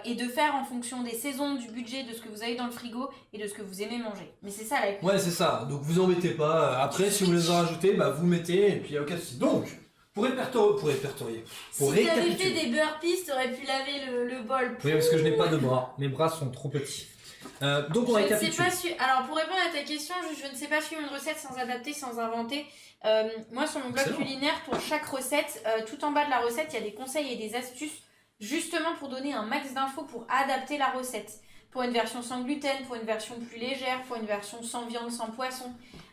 Et de faire en fonction des saisons, du budget, de ce que vous avez dans le frigo et de ce que vous aimez manger. Mais c'est ça la cuisine. Ouais, c'est ça. Donc vous embêtez pas. Après, si vous les en rajoutez, bah vous mettez et puis il y a aucun souci. Donc, pour répertorier, pour Si tu avais récapituler. fait des burpees, t'aurais pu laver le bol. Oui, parce que je n'ai pas de bras. Mes bras sont trop petits. Donc on Je ne sais récapitule. pas Alors pour répondre à ta question, je ne sais pas suivre une recette sans adapter, sans inventer. Moi sur mon blog Excellent. culinaire, pour chaque recette, tout en bas de la recette, il y a des conseils et des astuces justement pour donner un max d'infos pour adapter la recette. Pour une version sans gluten, pour une version plus légère, pour une version sans viande, sans poisson.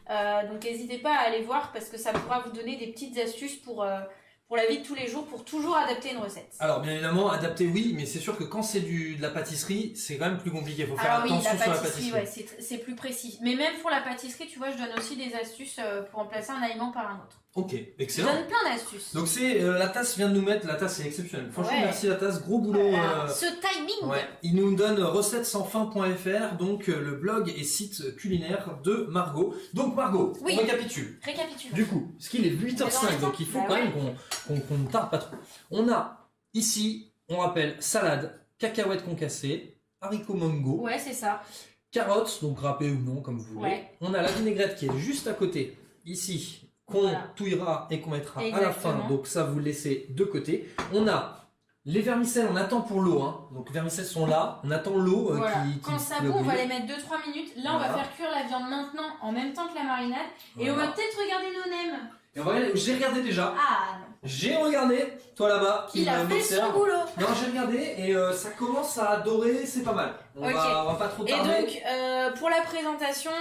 Donc n'hésitez pas à aller voir parce que ça pourra vous donner des petites astuces pour la vie de tous les jours, pour toujours adapter une recette. Alors bien évidemment, adapter oui, mais c'est sûr que quand c'est de la pâtisserie, c'est quand même plus compliqué. Il faut faire Alors oui, attention la sur la pâtisserie, pâtisserie. ouais, c'est plus précis. Mais même pour la pâtisserie, tu vois, je donne aussi des astuces pour remplacer un aliment par un autre. Ok, Je excellent. donne plein d'astuces. Donc c'est la tasse vient de nous mettre, la tasse est exceptionnelle. Franchement, Ouais. merci la tasse, gros boulot. Voilà. Ce timing. Ouais, il nous donne recettes-sans-fin.fr, donc le blog et site culinaire de Margot. Donc Margot, Oui. on récapitule. Récapitule. Du coup, ce qu'il est 8h05, donc il faut Bah quand ouais. même qu'on ne tarde pas trop. On a ici, on rappelle, salade, cacahuètes concassées, haricots mango, Ouais, c'est ça. carottes, donc râpées ou non, comme vous voulez. Ouais. On a la vinaigrette qui est juste à côté, ici, qu'on Voilà. touillera et qu'on mettra à la Exactement. fin, donc ça vous le laissez de côté. On a Les vermicelles, on attend pour l'eau. Hein. Donc les vermicelles sont là, on attend l'eau Voilà. qui Quand ça bout, on va les mettre 2-3 minutes. Là, on va faire cuire la viande maintenant en même temps que la marinade. Et on va peut-être regarder nos nems. Et on va regarder, j'ai regardé déjà. Ah non. J'ai regardé, toi là-bas. Il a fait son boulot. Non, j'ai regardé et ça commence à dorer, c'est pas mal. On va pas trop tarder. Et donc, pour la présentation,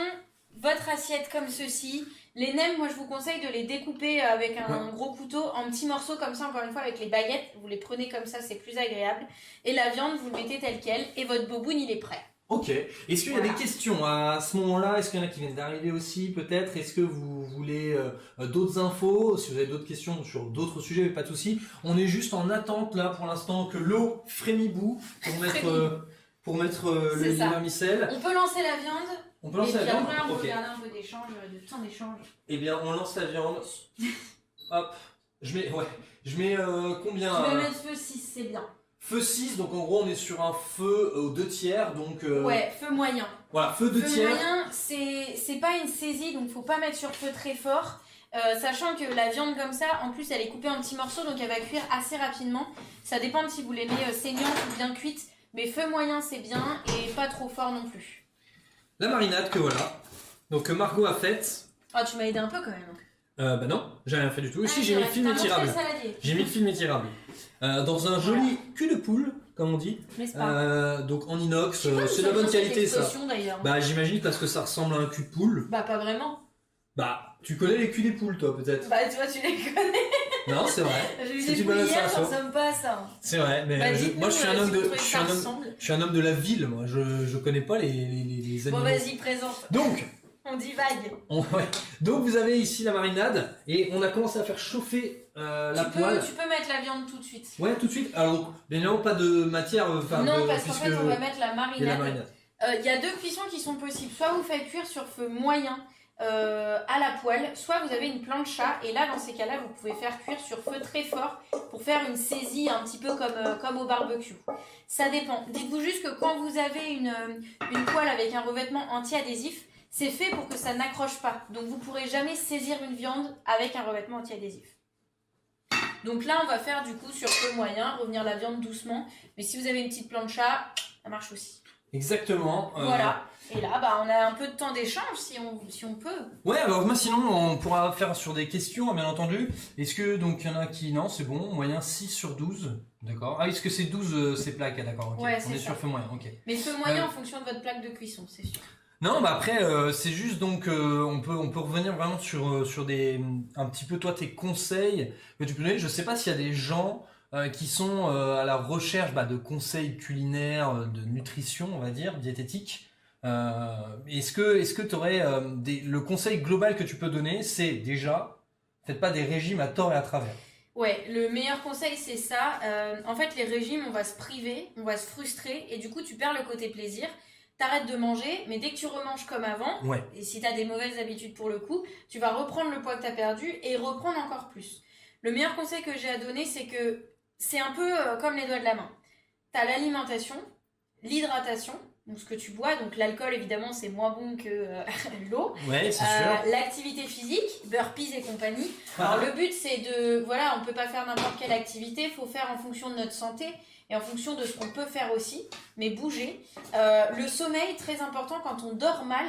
votre assiette comme ceci. Les nems, moi je vous conseille de les découper avec un gros couteau en petits morceaux comme ça, encore une fois avec les baguettes. Vous les prenez comme ça, c'est plus agréable. Et la viande, vous le mettez telle quelle et votre boboon, il est prêt. Ok. Est-ce qu'il y a des questions à ce moment-là? Est-ce qu'il y en a qui viennent d'arriver aussi peut-être? Est-ce que vous voulez d'autres infos? Si vous avez d'autres questions sur d'autres sujets, pas de souci. On est juste en attente là pour l'instant que l'eau frémit-bout pour mettre les vermicelles. On peut lancer la viande. On peut lancer la viande. Après, on peut regarder un peu d'échange, de temps d'échange. Eh bien, on lance la viande. Hop. Je mets combien? Tu vas mettre feu 6, c'est bien. Feu 6, donc en gros on est sur un feu aux 2 tiers, donc... Ouais, feu moyen. Voilà, feu 2 tiers. Feu moyen, c'est pas une saisie, donc faut pas mettre sur feu très fort. Sachant que la viande comme ça, en plus elle est coupée en petits morceaux, donc elle va cuire assez rapidement. Ça dépend si vous l'aimez saignante ou bien cuite, mais feu moyen c'est bien et pas trop fort non plus. La marinade que voilà, donc que Margot a faite. Ah, tu m'as aidé un peu quand même. Bah non, j'ai rien fait du tout. Ici j'ai mis le film étirable. J'ai mis le film étirable. Dans un joli cul de poule, comme on dit. N'est-ce pas? Donc en inox, c'est de la bonne qualité ça. Bah j'imagine parce que ça ressemble à un cul de poule. Bah pas vraiment. Bah tu connais les culs des poules toi peut-être? Bah tu vois, tu les connais. Non, c'est vrai. J'ai vu des poules hier, ça ressemble pas à ça. C'est vrai, mais moi je suis un homme de la ville, moi. Je connais pas les animaux. Bon vas-y, présente. Donc on divague. Donc vous avez ici la marinade et on a commencé à faire chauffer la poêle. Tu peux mettre la viande tout de suite. Ouais, tout de suite. Alors, bien évidemment, pas de matière. Non, parce qu'en fait, on va mettre la marinade. Il y a 2 cuissons qui sont possibles. Soit vous faites cuire sur feu moyen à la poêle, soit vous avez une plancha et là, dans ces cas-là, vous pouvez faire cuire sur feu très fort pour faire une saisie un petit peu comme au barbecue. Ça dépend. Dites-vous juste que quand vous avez une poêle avec un revêtement anti-adhésif, c'est fait pour que ça n'accroche pas. Donc vous pourrez jamais saisir une viande avec un revêtement anti-adhésif. Donc là, on va faire du coup sur feu moyen, revenir la viande doucement. Mais si vous avez une petite plancha, ça marche aussi. Exactement. Voilà. Et là, bah, on a un peu de temps d'échange si on peut. Ouais, alors moi sinon, on pourra faire sur des questions, bien entendu. Est-ce que, donc, il y en a qui... Non, c'est bon, moyen 6 sur 12. D'accord. Ah, est-ce que c'est 12 ces plaques? Ah, d'accord, ok. Ouais, on est sur feu moyen, ok. Mais feu moyen en fonction de votre plaque de cuisson, c'est sûr. Non, bah après, c'est juste donc, on peut revenir vraiment sur un petit peu, toi, tes conseils que tu peux donner. Je sais pas s'il y a des gens qui sont à la recherche de conseils culinaires, de nutrition, on va dire, diététique. Est-ce que tu aurais le conseil global que tu peux donner, c'est déjà, faites pas des régimes à tort et à travers. Ouais, le meilleur conseil c'est ça. En fait, les régimes, on va se priver, on va se frustrer et du coup, tu perds le côté plaisir. T'arrêtes de manger, mais dès que tu remanges comme avant, et si t'as des mauvaises habitudes pour le coup, tu vas reprendre le poids que t'as perdu et reprendre encore plus. Le meilleur conseil que j'ai à donner, c'est que c'est un peu comme les doigts de la main. T'as l'alimentation, l'hydratation, donc ce que tu bois, donc l'alcool évidemment c'est moins bon que l'eau. Ouais, c'est sûr. L'activité physique, burpees et compagnie. Alors le but c'est on peut pas faire n'importe quelle activité, faut faire en fonction de notre santé et en fonction de ce qu'on peut faire aussi, mais bouger. Le sommeil, très important, quand on dort mal,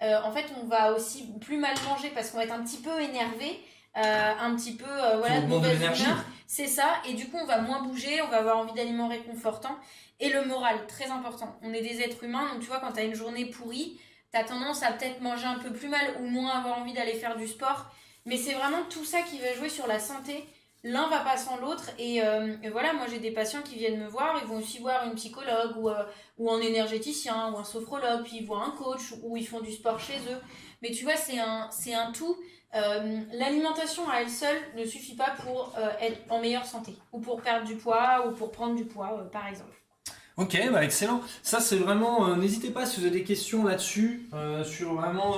en fait on va aussi plus mal manger parce qu'on va être un petit peu énervé, un petit peu de mauvaise humeur. C'est ça, et du coup on va moins bouger, on va avoir envie d'aliments réconfortants. Et le moral, très important. On est des êtres humains, donc tu vois, quand t'as une journée pourrie, t'as tendance à peut-être manger un peu plus mal ou moins avoir envie d'aller faire du sport. Mais c'est vraiment tout ça qui va jouer sur la santé. L'un va pas sans l'autre. Et voilà, moi j'ai des patients qui viennent me voir, ils vont aussi voir une psychologue ou un énergéticien ou un sophrologue, puis ils voient un coach ou ils font du sport chez eux. Mais tu vois, c'est un tout. L'alimentation à elle seule ne suffit pas pour être en meilleure santé ou pour perdre du poids ou pour prendre du poids, par exemple. Ok, bah excellent. Ça c'est vraiment. N'hésitez pas si vous avez des questions là-dessus, sur vraiment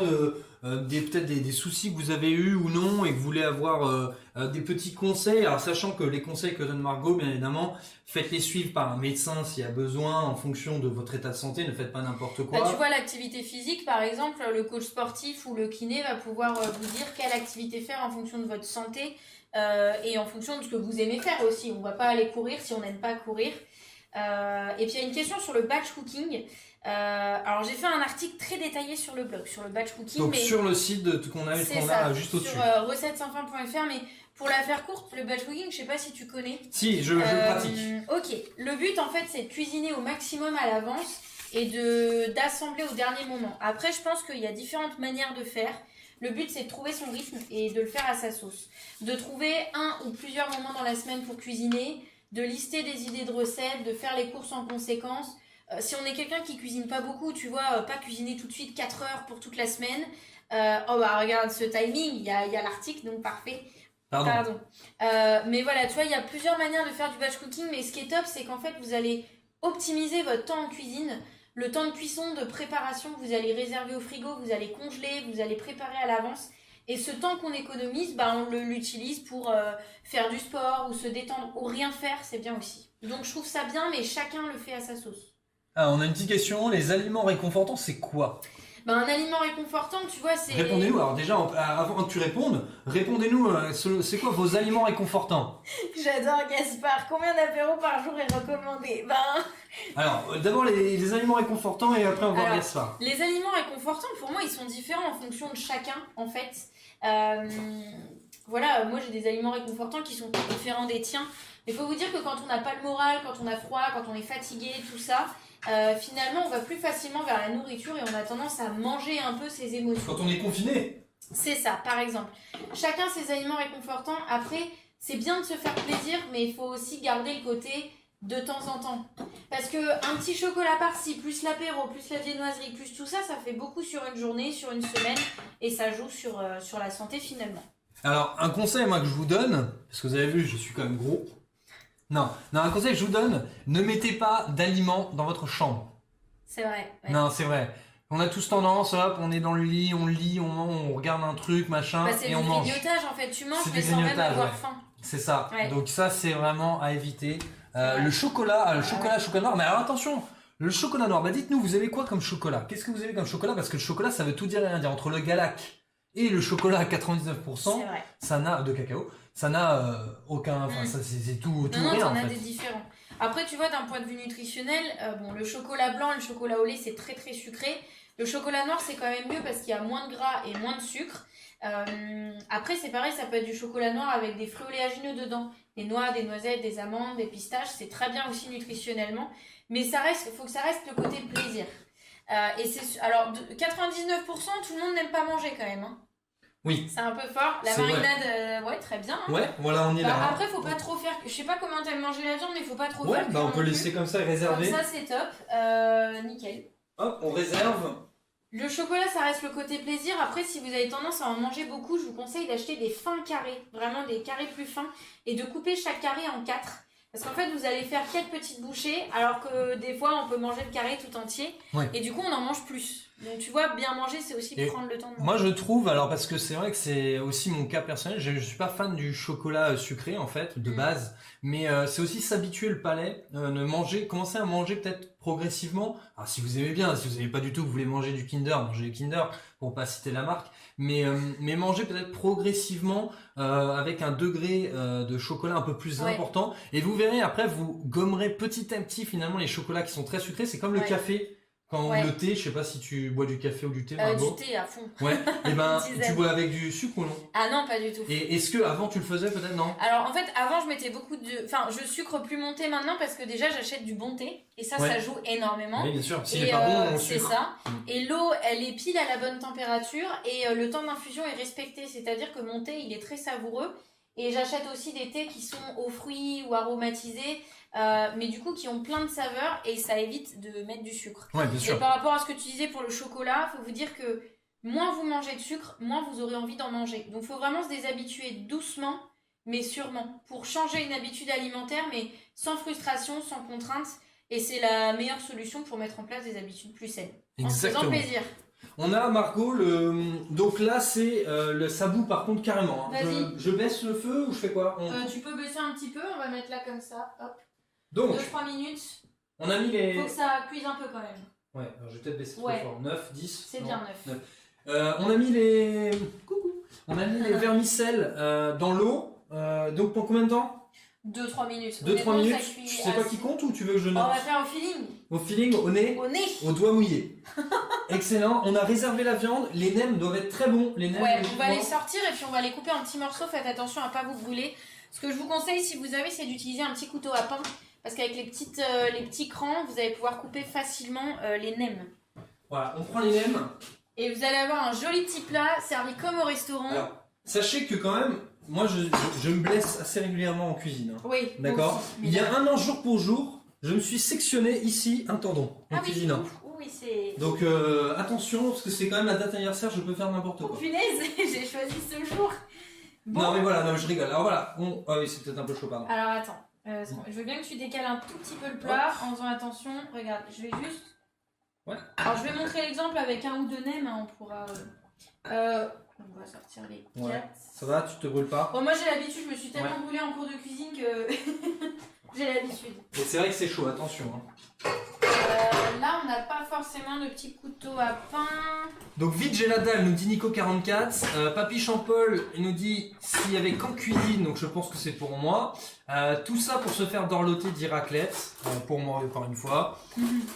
peut-être des soucis que vous avez eu ou non et que vous voulez avoir des petits conseils. Alors sachant que les conseils que donne Margot, bien évidemment, faites-les suivre par un médecin s'il y a besoin en fonction de votre état de santé. Ne faites pas n'importe quoi. Bah, tu vois, l'activité physique, par exemple, le coach sportif ou le kiné va pouvoir vous dire quelle activité faire en fonction de votre santé et en fonction de ce que vous aimez faire aussi. On va pas aller courir si on n'aime pas courir. Et puis il y a une question sur le batch cooking. Alors j'ai fait un article très détaillé sur le blog, sur le batch cooking. Donc mais sur le site qu'on a juste au-dessus. Sur recettessansfin.fr, mais pour la faire courte, le batch cooking, je sais pas si tu connais. Si, je pratique. Ok, le but en fait c'est de cuisiner au maximum à l'avance et d'assembler au dernier moment. Après je pense qu'il y a différentes manières de faire. Le but c'est de trouver son rythme et de le faire à sa sauce. De trouver un ou plusieurs moments dans la semaine pour cuisiner, de lister des idées de recettes, de faire les courses en conséquence. Si on est quelqu'un qui cuisine pas beaucoup, tu vois, pas cuisiner tout de suite 4 heures pour toute la semaine. Oh bah regarde ce timing, il y a l'article, donc parfait. Pardon. Mais voilà, tu vois, il y a plusieurs manières de faire du batch cooking, mais ce qui est top, c'est qu'en fait, vous allez optimiser votre temps en cuisine, le temps de cuisson, de préparation, vous allez réserver au frigo, vous allez congeler, vous allez préparer à l'avance. Et ce temps qu'on économise, bah, on l'utilise pour faire du sport ou se détendre ou rien faire, c'est bien aussi. Donc je trouve ça bien, mais chacun le fait à sa sauce. Ah, on a une petite question, les aliments réconfortants, c'est quoi? Bah, un aliment réconfortant, tu vois, c'est... Répondez-nous, alors déjà, avant que tu répondes, répondez-nous, c'est quoi vos aliments réconfortants? J'adore Gaspard, combien d'apéros par jour est recommandé? Alors, d'abord les aliments réconfortants et après on va voir Gaspard. Les aliments réconfortants, pour moi, ils sont différents en fonction de chacun, en fait. Voilà, moi j'ai des aliments réconfortants qui sont différents des tiens. Mais il faut vous dire que quand on n'a pas le moral, quand on a froid, quand on est fatigué, tout ça, finalement on va plus facilement vers la nourriture et on a tendance à manger un peu ses émotions. Quand on est confiné. C'est ça, par exemple. Chacun ses aliments réconfortants. Après, c'est bien de se faire plaisir, mais il faut aussi garder le côté de temps en temps. Parce que un petit chocolat par-ci, plus l'apéro, plus la viennoiserie, plus tout ça, ça fait beaucoup sur une journée, sur une semaine, et ça joue sur la santé finalement. Alors, un conseil moi que je vous donne, parce que vous avez vu, je suis quand même gros. Non, un conseil que je vous donne, ne mettez pas d'aliments dans votre chambre. C'est vrai. Ouais. Non, c'est vrai. On a tous tendance, hop, on est dans le lit, on lit, on regarde un truc, machin, et on mange. C'est du grignotage en fait, tu manges c'est mais sans même avoir faim. C'est ça. Ouais. Donc ça, c'est vraiment à éviter. Le chocolat noir. Mais alors attention, le chocolat noir. Bah dites-nous, vous avez quoi comme chocolat? Qu'est-ce que vous avez comme chocolat? Parce que le chocolat, ça veut tout dire et rien dire. Entre le Galac et le chocolat à 99%, ça n'a de cacao, ça n'a aucun. Enfin, ça c'est tout non, rien en a fait. des différents. Après, tu vois, d'un point de vue nutritionnel, bon, le chocolat blanc, le chocolat au lait, c'est très très sucré. Le chocolat noir, c'est quand même mieux parce qu'il y a moins de gras et moins de sucre. Après, c'est pareil, ça peut être du chocolat noir avec des fruits oléagineux dedans. Des noix, des noisettes, des amandes, des pistaches. C'est très bien aussi nutritionnellement. Mais faut que ça reste le côté plaisir. Alors, 99%, tout le monde n'aime pas manger quand même. Hein. Oui. C'est un peu fort. La marinade, ouais, très bien. Hein. Ouais, voilà, on est là. Après, faut pas trop faire. Je sais pas comment t'aimes manger la viande, mais faut pas trop faire. Ouais, bah on peut laisser comme ça et réserver. Comme ça, c'est top. Nickel. Hop, on réserve. Le chocolat, ça reste le côté plaisir. Après, si vous avez tendance à en manger beaucoup, je vous conseille d'acheter des fins carrés. Vraiment des carrés plus fins. Et de couper chaque carré en 4. Parce qu'en fait, vous allez faire quelques petites bouchées, alors que des fois, on peut manger le carré tout entier. Ouais. Et du coup, on en mange plus. Donc, tu vois, bien manger, c'est aussi prendre le temps de manger. Moi, je trouve, alors parce que c'est vrai que c'est aussi mon cas personnel, je suis pas fan du chocolat sucré, en fait, de base. Mais c'est aussi s'habituer le palais, commencer à manger peut-être progressivement. Alors, si vous aimez bien, si vous n'aimez pas du tout, vous voulez manger du Kinder, mangez du Kinder, pour pas citer la marque. Mais manger peut-être progressivement, avec un degré de chocolat un peu plus important. Et vous verrez, après, vous gommerez petit à petit, finalement, les chocolats qui sont très sucrés. C'est comme le café. Quand le thé, je sais pas si tu bois du café ou du thé, Margot. Du thé à fond. Ouais. Et ben, tu bois avec du sucre ou non? Ah non, pas du tout. Et est-ce que avant tu le faisais peut-être non? Alors en fait, avant je mettais beaucoup de, je sucre plus mon thé maintenant parce que déjà j'achète du bon thé et ça joue énormément. Oui, bien sûr. S'il est pas bon, on c'est ça. Et l'eau, elle est pile à la bonne température et le temps d'infusion est respecté, c'est-à-dire que mon thé, il est très savoureux. Et j'achète aussi des thés qui sont aux fruits ou aromatisés, mais du coup qui ont plein de saveurs et ça évite de mettre du sucre. Ouais, bien sûr. Et par rapport à ce que tu disais pour le chocolat, faut vous dire que moins vous mangez de sucre, moins vous aurez envie d'en manger. Donc faut vraiment se déshabituer doucement, mais sûrement, pour changer une habitude alimentaire, mais sans frustration, sans contrainte. Et c'est la meilleure solution pour mettre en place des habitudes plus saines. En se Exactement. faisant plaisir. On a Margot, donc là c'est ça bout par contre carrément. Hein. Vas-y. Je baisse le feu ou je fais quoi? Tu peux baisser un petit peu, on va mettre là comme ça, hop. Donc, 2-3 minutes. on a mis les... Faut que ça cuise un peu quand même. Ouais, alors je vais peut-être baisser Ouais. trop fort. 9, 10. C'est non, bien 9. On a mis les... Coucou. On a mis les vermicelles dans l'eau. Donc pour combien de temps? 2-3 minutes. 2-3 Honnêtement, minutes. ça cuit C'est toi assez. qui compte ou tu veux que je On note? va faire au feeling. Au feeling, au nez? Au nez. Au doigt mouillé. Excellent. On a réservé la viande. Les nems doivent être très bons. Les nems, Ouais, on va logiquement. les sortir et puis on va les couper en petits morceaux. Faites attention à pas vous brûler. Ce que je vous conseille, si vous avez, c'est d'utiliser un petit couteau à pain. Parce qu'avec les petits crans, vous allez pouvoir couper facilement les nems. Voilà, on prend les nems. Et vous allez avoir un joli petit plat servi comme au restaurant. Alors, sachez que quand même, moi je me blesse assez régulièrement en cuisine. Hein. Oui. D'accord. aussi, Il y a mais- un an jour pour jour, je me suis sectionné ici un tendon en Ah oui, cuisinant. oui, c'est... Donc attention, parce que c'est quand même la date anniversaire, je peux faire n'importe Oh quoi. punaise, j'ai choisi ce jour. Bon. Non mais voilà, non, je rigole. Alors voilà, ah oui c'est peut-être un peu chaud, pardon. Alors attends, je veux bien que tu décales un tout petit peu le plat en faisant attention. Regarde, je vais juste... Ouais. Alors je vais montrer l'exemple avec un ou deux nems, hein, on pourra... on va sortir les Ouais. 4. Ça va, tu te brûles pas? Bon, moi j'ai l'habitude, je me suis tellement Ouais. brûlée en cours de cuisine que j'ai l'habitude. Et c'est vrai que c'est chaud, attention. Hein. Là on n'a pas forcément de petits couteaux à pain. Donc vite j'ai la dalle, nous dit Nico44. Papy Champol, il nous dit s'il y avait qu'en cuisine, donc je pense que c'est pour moi. Tout ça pour se faire dorloter, dit raclette, pour moi encore une fois.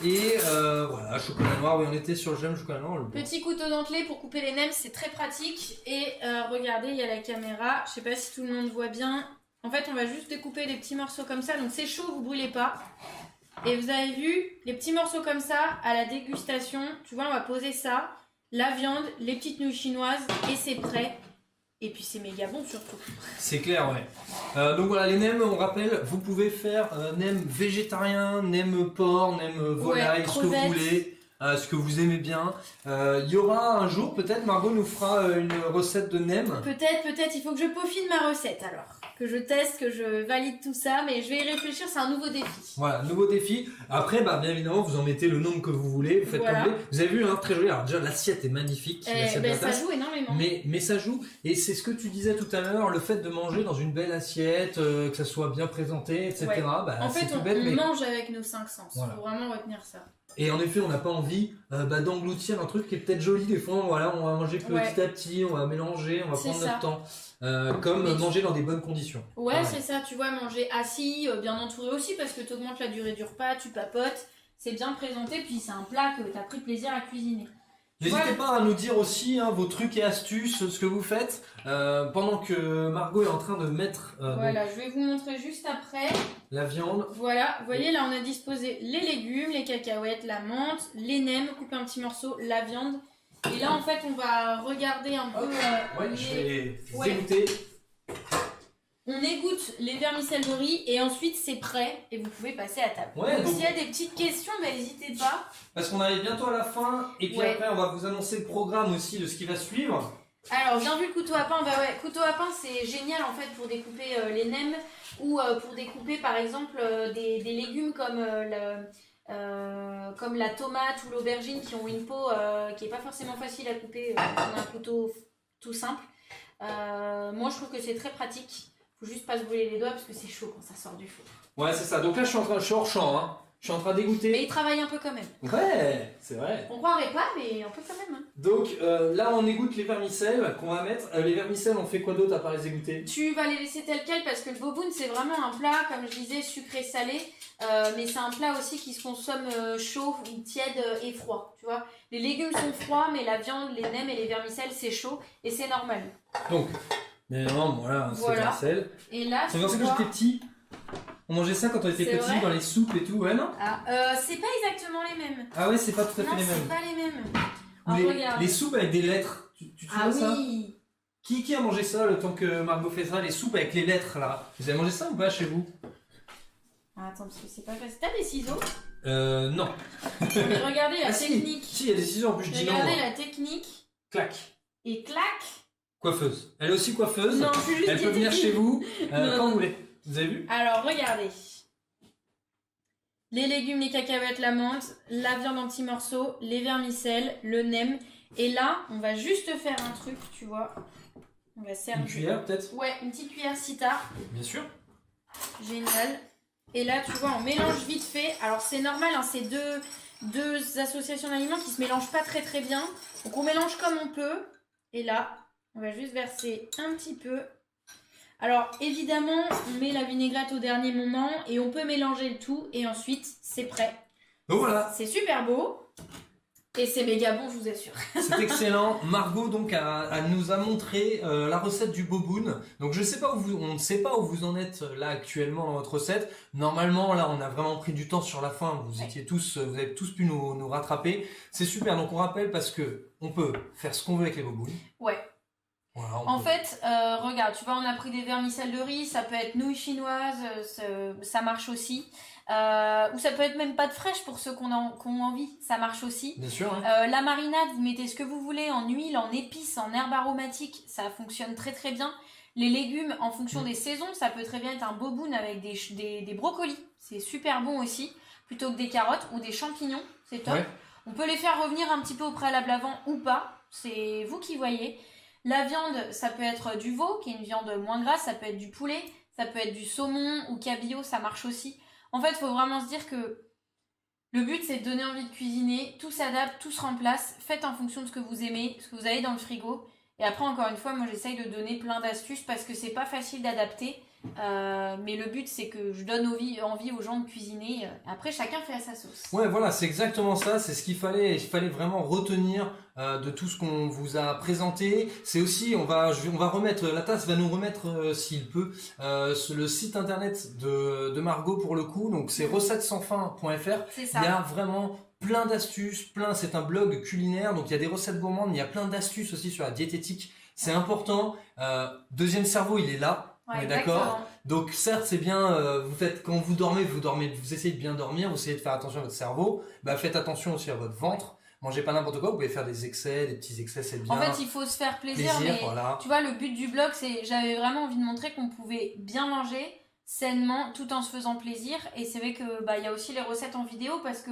Et voilà, chocolat noir, oui on était sur le j'aime chocolat noir. Le blanc. Petit couteau dentelé pour couper les nems, c'est très pratique. Et regardez, il y a la caméra, je sais pas si tout le monde voit bien. En fait on va juste découper les petits morceaux comme ça, donc c'est chaud, vous brûlez pas. Et vous avez vu, les petits morceaux comme ça, à la dégustation, tu vois, on va poser ça, la viande, les petites nouilles chinoises, et c'est prêt. Et puis c'est méga bon surtout. C'est clair, ouais. Donc voilà, les nems, on rappelle, vous pouvez faire nems végétarien, nems porc, nems volaille, ce que vous crevettes. voulez, ce que vous aimez bien. Il y aura un jour, peut-être, Margot nous fera une recette de nems. Peut-être, il faut que je peaufine ma recette alors. Que je teste, que je valide tout ça, mais je vais y réfléchir, c'est un nouveau défi. Voilà, nouveau défi. Après, bah, bien évidemment, vous en mettez le nombre que vous voulez, vous faites Voilà. comme vous voulez. Vous avez vu, hein, très joli. Alors déjà, l'assiette est magnifique. l'assiette de la Ça tasse. joue énormément. Mais ça joue, et c'est ce que tu disais tout à l'heure, le fait de manger dans une belle assiette, que ça soit bien présenté, etc. Ouais. Bah, En c'est fait, tout on bête, mais... mange avec nos 5 sens. Voilà. Faut vraiment retenir ça. Et en effet, on n'a pas envie d'engloutir un truc qui est peut-être joli des fois. Voilà, on va manger petit à petit, on va mélanger, on va C'est prendre ça. notre temps. Comme Mais manger dans des bonnes conditions. Ouais, Pareil. c'est ça, tu vois, manger assis, bien entouré aussi, parce que tu augmentes la durée du repas, tu papotes, c'est bien présenté, puis c'est un plat que tu as pris plaisir à cuisiner. N'hésitez pas à nous dire aussi vos trucs et astuces, ce que vous faites, pendant que Margot est en train de mettre Voilà, je vais vous montrer juste après. la viande. Voilà, vous voyez, là on a disposé les légumes, les cacahuètes, la menthe, les nems, couper un petit morceau, la viande. Et là en fait on va regarder un peu Ouais, je vais Ouais. égoutter. On égoutte les vermicelles de riz et ensuite c'est prêt et vous pouvez passer à table. Ouais, donc donc- s'il y a des petites questions, bah, n'hésitez pas. Parce qu'on arrive bientôt à la fin, et puis Ouais. après on va vous annoncer le programme aussi de ce qui va suivre. Alors bien vu le couteau à pain, bah ouais, couteau à pain c'est génial en fait pour découper les nems ou pour découper par exemple des légumes comme comme la tomate ou l'aubergine qui ont une peau qui est pas forcément facile à couper on a un couteau tout simple. Moi je trouve que c'est très pratique. Faut juste pas se brûler les doigts parce que c'est chaud quand ça sort du four. Ouais, c'est ça. Donc là, je suis hors champ, hein. Je suis en train d'égoutter. Mais il travaille un peu quand même. Ouais, c'est vrai. On croirait pas, mais un peu quand même. Hein. Donc là, on égoutte les vermicelles qu'on va mettre. Les vermicelles, on fait quoi d'autre à part les égoutter? Tu vas les laisser tel quel parce que le boboon c'est vraiment un plat, comme je disais, sucré-salé. Mais c'est un plat aussi qui se consomme chaud, tiède et froid. Tu vois, les légumes sont froids, mais la viande, les nems et les vermicelles c'est chaud et c'est normal. Donc, mais non, voilà, c'est vermicelles. Et là, C'est quand j'étais petit. On mangeait ça quand on était C'est petit vrai dans les soupes et tout, ouais, non? c'est pas exactement les mêmes. Ah ouais, c'est pas tout à fait Non, les c'est mêmes. pas les mêmes. Ou Alors, regarde. les soupes avec des lettres. Tu te Ah souviens ça? oui. Qui a mangé ça le temps que Margot fait ça? Les soupes avec les lettres là. Vous avez mangé ça ou pas chez vous? Attends, parce que c'est pas facile. T'as des ciseaux? Non. Mais regardez la Ah si, technique. si, il y a des ciseaux en plus, je dis non. Regardez moi. la technique. Clac. Et clac. Coiffeuse. Elle est aussi coiffeuse. Non, je suis juste Elle peut venir diététique. chez vous Non, quand non. vous voulez. Vous avez vu? Alors, regardez. les légumes, les cacahuètes, la menthe, la viande en petits morceaux, les vermicelles, le nem. Et là, on va juste faire un truc, tu vois. On va servir. Une cuillère peut-être? Ouais, une petite cuillère Sita. Bien sûr. Génial. Et là, tu vois, on mélange vite fait. Alors, c'est normal, hein, c'est deux associations d'aliments qui se mélangent pas très très bien. Donc, on mélange comme on peut. Et là, on va juste verser un petit peu. Alors, évidemment, on met la vinaigrette au dernier moment et on peut mélanger le tout. Et ensuite, c'est prêt. Donc voilà. C'est super beau. Et c'est méga bon, je vous assure. C'est excellent. Margot donc nous a montré la recette du boboon. Donc je sais pas on ne sait pas où vous en êtes là actuellement dans votre recette. Normalement là on a vraiment pris du temps sur la fin. Vous avez tous pu nous rattraper. C'est super. Donc on rappelle parce que on peut faire ce qu'on veut avec les bobounes. Ouais. Voilà, en fait, regarde, tu vois, on a pris des vermicelles de riz, ça peut être nouilles chinoises, ça marche aussi. Ou ça peut être même pâte fraîche pour ceux qui ont envie, ça marche aussi. Bien sûr. Hein. La marinade, vous mettez ce que vous voulez, en huile, en épices, en herbes aromatiques, ça fonctionne très très bien. Les légumes, en fonction des saisons, ça peut très bien être un boboon avec des brocolis, c'est super bon aussi, plutôt que des carottes ou des champignons, c'est top. Ouais. On peut les faire revenir un petit peu au préalable avant ou pas, c'est vous qui voyez. La viande, ça peut être du veau, qui est une viande moins grasse, ça peut être du poulet, ça peut être du saumon ou cabillaud, ça marche aussi. En fait, il faut vraiment se dire que le but, c'est de donner envie de cuisiner, tout s'adapte, tout se remplace, faites en fonction de ce que vous aimez, ce que vous avez dans le frigo. Et après, encore une fois, moi, j'essaye de donner plein d'astuces parce que c'est pas facile d'adapter. Mais le but, c'est que je donne envie aux gens de cuisiner. Après, chacun fait à sa sauce. Ouais, voilà, c'est exactement ça. C'est ce qu'il fallait. Il fallait vraiment retenir de tout ce qu'on vous a présenté. C'est aussi, on va remettre, la tasse va nous remettre, s'il peut, le site internet de Margot pour le coup. Donc, c'est recettessansfin.fr. C'est ça. Il y a vraiment plein d'astuces, c'est un blog culinaire. Donc, il y a des recettes gourmandes, mais il y a plein d'astuces aussi sur la diététique. C'est important. Deuxième cerveau, il est là. Ouais, on est d'accord. Donc certes c'est bien, quand vous dormez, vous essayez de bien dormir, vous essayez de faire attention à votre cerveau, faites attention aussi à votre ventre. Mangez pas n'importe quoi, vous pouvez faire des petits excès, c'est bien. En fait, il faut se faire plaisir mais voilà. Tu vois, le but du blog, j'avais vraiment envie de montrer qu'on pouvait bien manger sainement tout en se faisant plaisir. Et c'est vrai que il y a aussi les recettes en vidéo parce que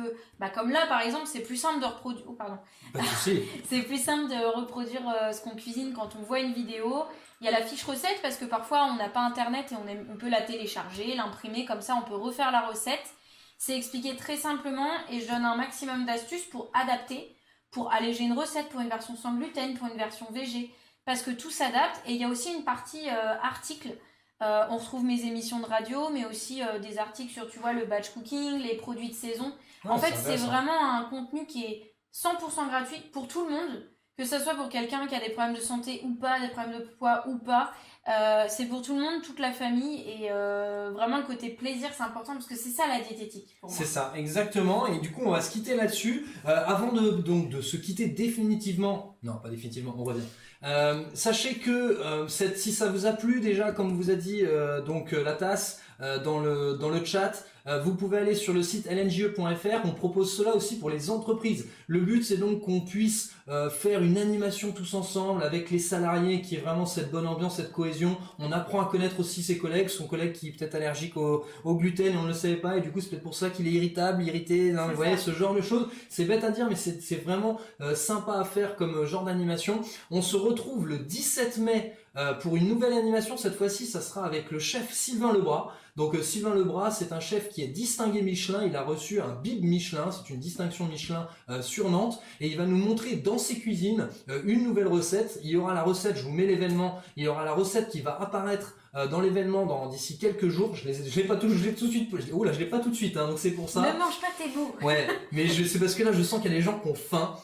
comme là par exemple, c'est plus simple de reproduire. Oh pardon. Pas de souci. C'est plus simple de reproduire ce qu'on cuisine quand on voit une vidéo. Il y a la fiche recette parce que parfois on n'a pas internet et on peut la télécharger, l'imprimer, comme ça on peut refaire la recette. C'est expliqué très simplement et je donne un maximum d'astuces pour adapter, pour alléger une recette, pour une version sans gluten, pour une version végé, parce que tout s'adapte. Et il y a aussi une partie articles. On retrouve mes émissions de radio, mais aussi des articles sur, tu vois, le batch cooking, les produits de saison. En fait, c'est vraiment un contenu qui est 100% gratuit pour tout le monde. Que ce soit pour quelqu'un qui a des problèmes de santé ou pas, des problèmes de poids ou pas, c'est pour tout le monde, toute la famille et vraiment le côté plaisir c'est important parce que c'est ça la diététique pour moi. C'est ça, exactement. Et du coup on va se quitter là-dessus. Avant de se quitter définitivement, non pas définitivement, on revient. Sachez que si ça vous a plu déjà, comme vous a dit la tasse dans le chat, vous pouvez aller sur le site lnje.fr. On propose cela aussi pour les entreprises. Le but c'est donc qu'on puisse faire une animation tous ensemble avec les salariés, qui est vraiment cette bonne ambiance, cette cohésion. On apprend à connaître aussi ses collègues, son collègue qui est peut-être allergique au gluten et on ne le savait pas et du coup c'est peut-être pour ça qu'il est irrité, vous voyez, ce genre de choses. C'est bête à dire mais c'est vraiment sympa à faire comme genre d'animation. On se retrouve le 17 mai pour une nouvelle animation. Cette fois-ci ça sera avec le chef Sylvain Lebras. Donc Sylvain Lebras, c'est un chef qui est distingué Michelin, il a reçu un Bib Michelin, c'est une distinction Michelin sur Nantes, et il va nous montrer dans ses cuisines une nouvelle recette. Il y aura la recette, je vous mets l'événement, il y aura la recette qui va apparaître dans l'événement d'ici quelques jours. Je l'ai pas tout de suite, hein, donc c'est pour ça. Ne mange pas tes mots. Ouais, mais c'est parce que là je sens qu'il y a des gens qui ont faim.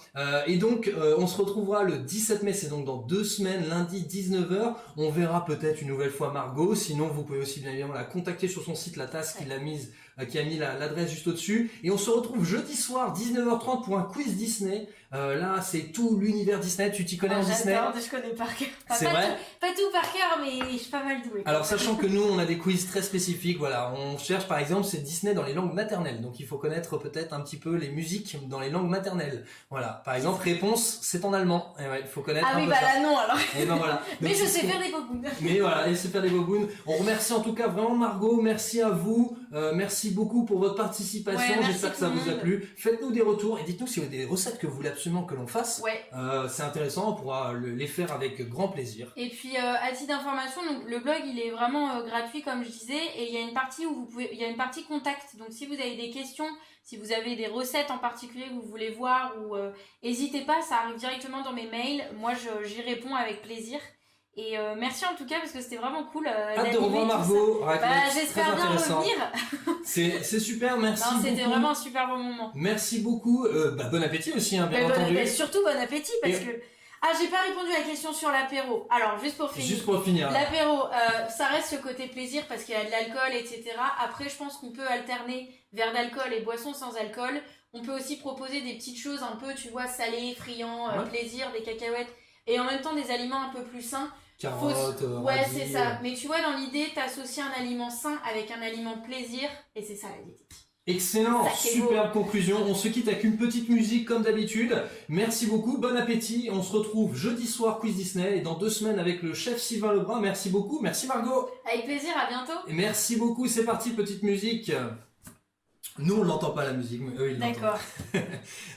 Et donc on se retrouvera le 17 mai, c'est donc dans 2 semaines, lundi 19h. On verra peut-être une nouvelle fois Margot, sinon vous pouvez aussi bien évidemment la contacter sur son site La Tasse qui a mis l'adresse juste au-dessus. Et on se retrouve jeudi soir 19h30 pour un quiz Disney Là, c'est tout l'univers Disney. Tu t'y connais en Disney? Je connais par cœur. C'est vrai? Pas tout par cœur, mais je suis pas mal douée. Alors, sachant que nous, on a des quiz très spécifiques, voilà. On cherche, par exemple, c'est Disney dans les langues maternelles. Donc, il faut connaître peut-être un petit peu les musiques dans les langues maternelles. Voilà. Par exemple, réponse, c'est en allemand. Et ouais, il faut connaître Ah un oui, peu bah ça. là non, alors. Et ben voilà. Mais Donc, je sais faire des bobounes. Mais voilà, et c'est faire des bobounes. On remercie en tout cas vraiment Margot, merci à vous, merci beaucoup pour votre participation, Ouais, merci j'espère que tout ça le vous a monde. plu. Faites-nous des retours et dites-nous si vous avez des recettes que vous voulez absolument que l'on fasse. Ouais. C'est intéressant, on pourra les faire avec grand plaisir. Et puis à titre d'information, donc le blog il est vraiment gratuit comme je disais, et il y a une partie où vous pouvez, il y a une partie contact. Donc si vous avez des questions, si vous avez des recettes en particulier que vous voulez voir, ou n'hésitez pas, ça arrive directement dans mes mails. Moi j'y réponds avec plaisir. Et merci en tout cas parce que c'était vraiment cool. Hâte de revoir Margot. J'espère bien revenir. C'est super, merci Non, beaucoup. c'était vraiment un super bon moment. Merci beaucoup. Bon appétit aussi, hein, bien entendu. Surtout bon appétit parce que... Ah, j'ai pas répondu à la question sur l'apéro. Alors, juste pour finir. L'apéro, ça reste ce côté plaisir parce qu'il y a de l'alcool, etc. Après, je pense qu'on peut alterner verre d'alcool et boissons sans alcool. On peut aussi proposer des petites choses un peu, tu vois, salées, friands, plaisir, des cacahuètes. Et en même temps, des aliments un peu plus sains. Carottes, ouais, radis, c'est ça. Mais tu vois, dans l'idée, t'associes un aliment sain avec un aliment plaisir. Et c'est ça la diététique. Excellent, superbe conclusion. On se quitte avec une petite musique comme d'habitude. Merci beaucoup, bon appétit. On se retrouve jeudi soir Quiz Disney et dans 2 semaines avec le chef Sylvain Lebrun. Merci beaucoup, merci Margot. Avec plaisir, à bientôt. Et merci beaucoup, c'est parti, petite musique. Nous on l'entend pas la musique, mais eux ils l'entendent. D'accord.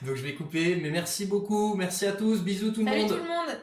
Donc je vais couper, mais merci beaucoup, merci à tous, bisous tout le monde. Salut tout le monde.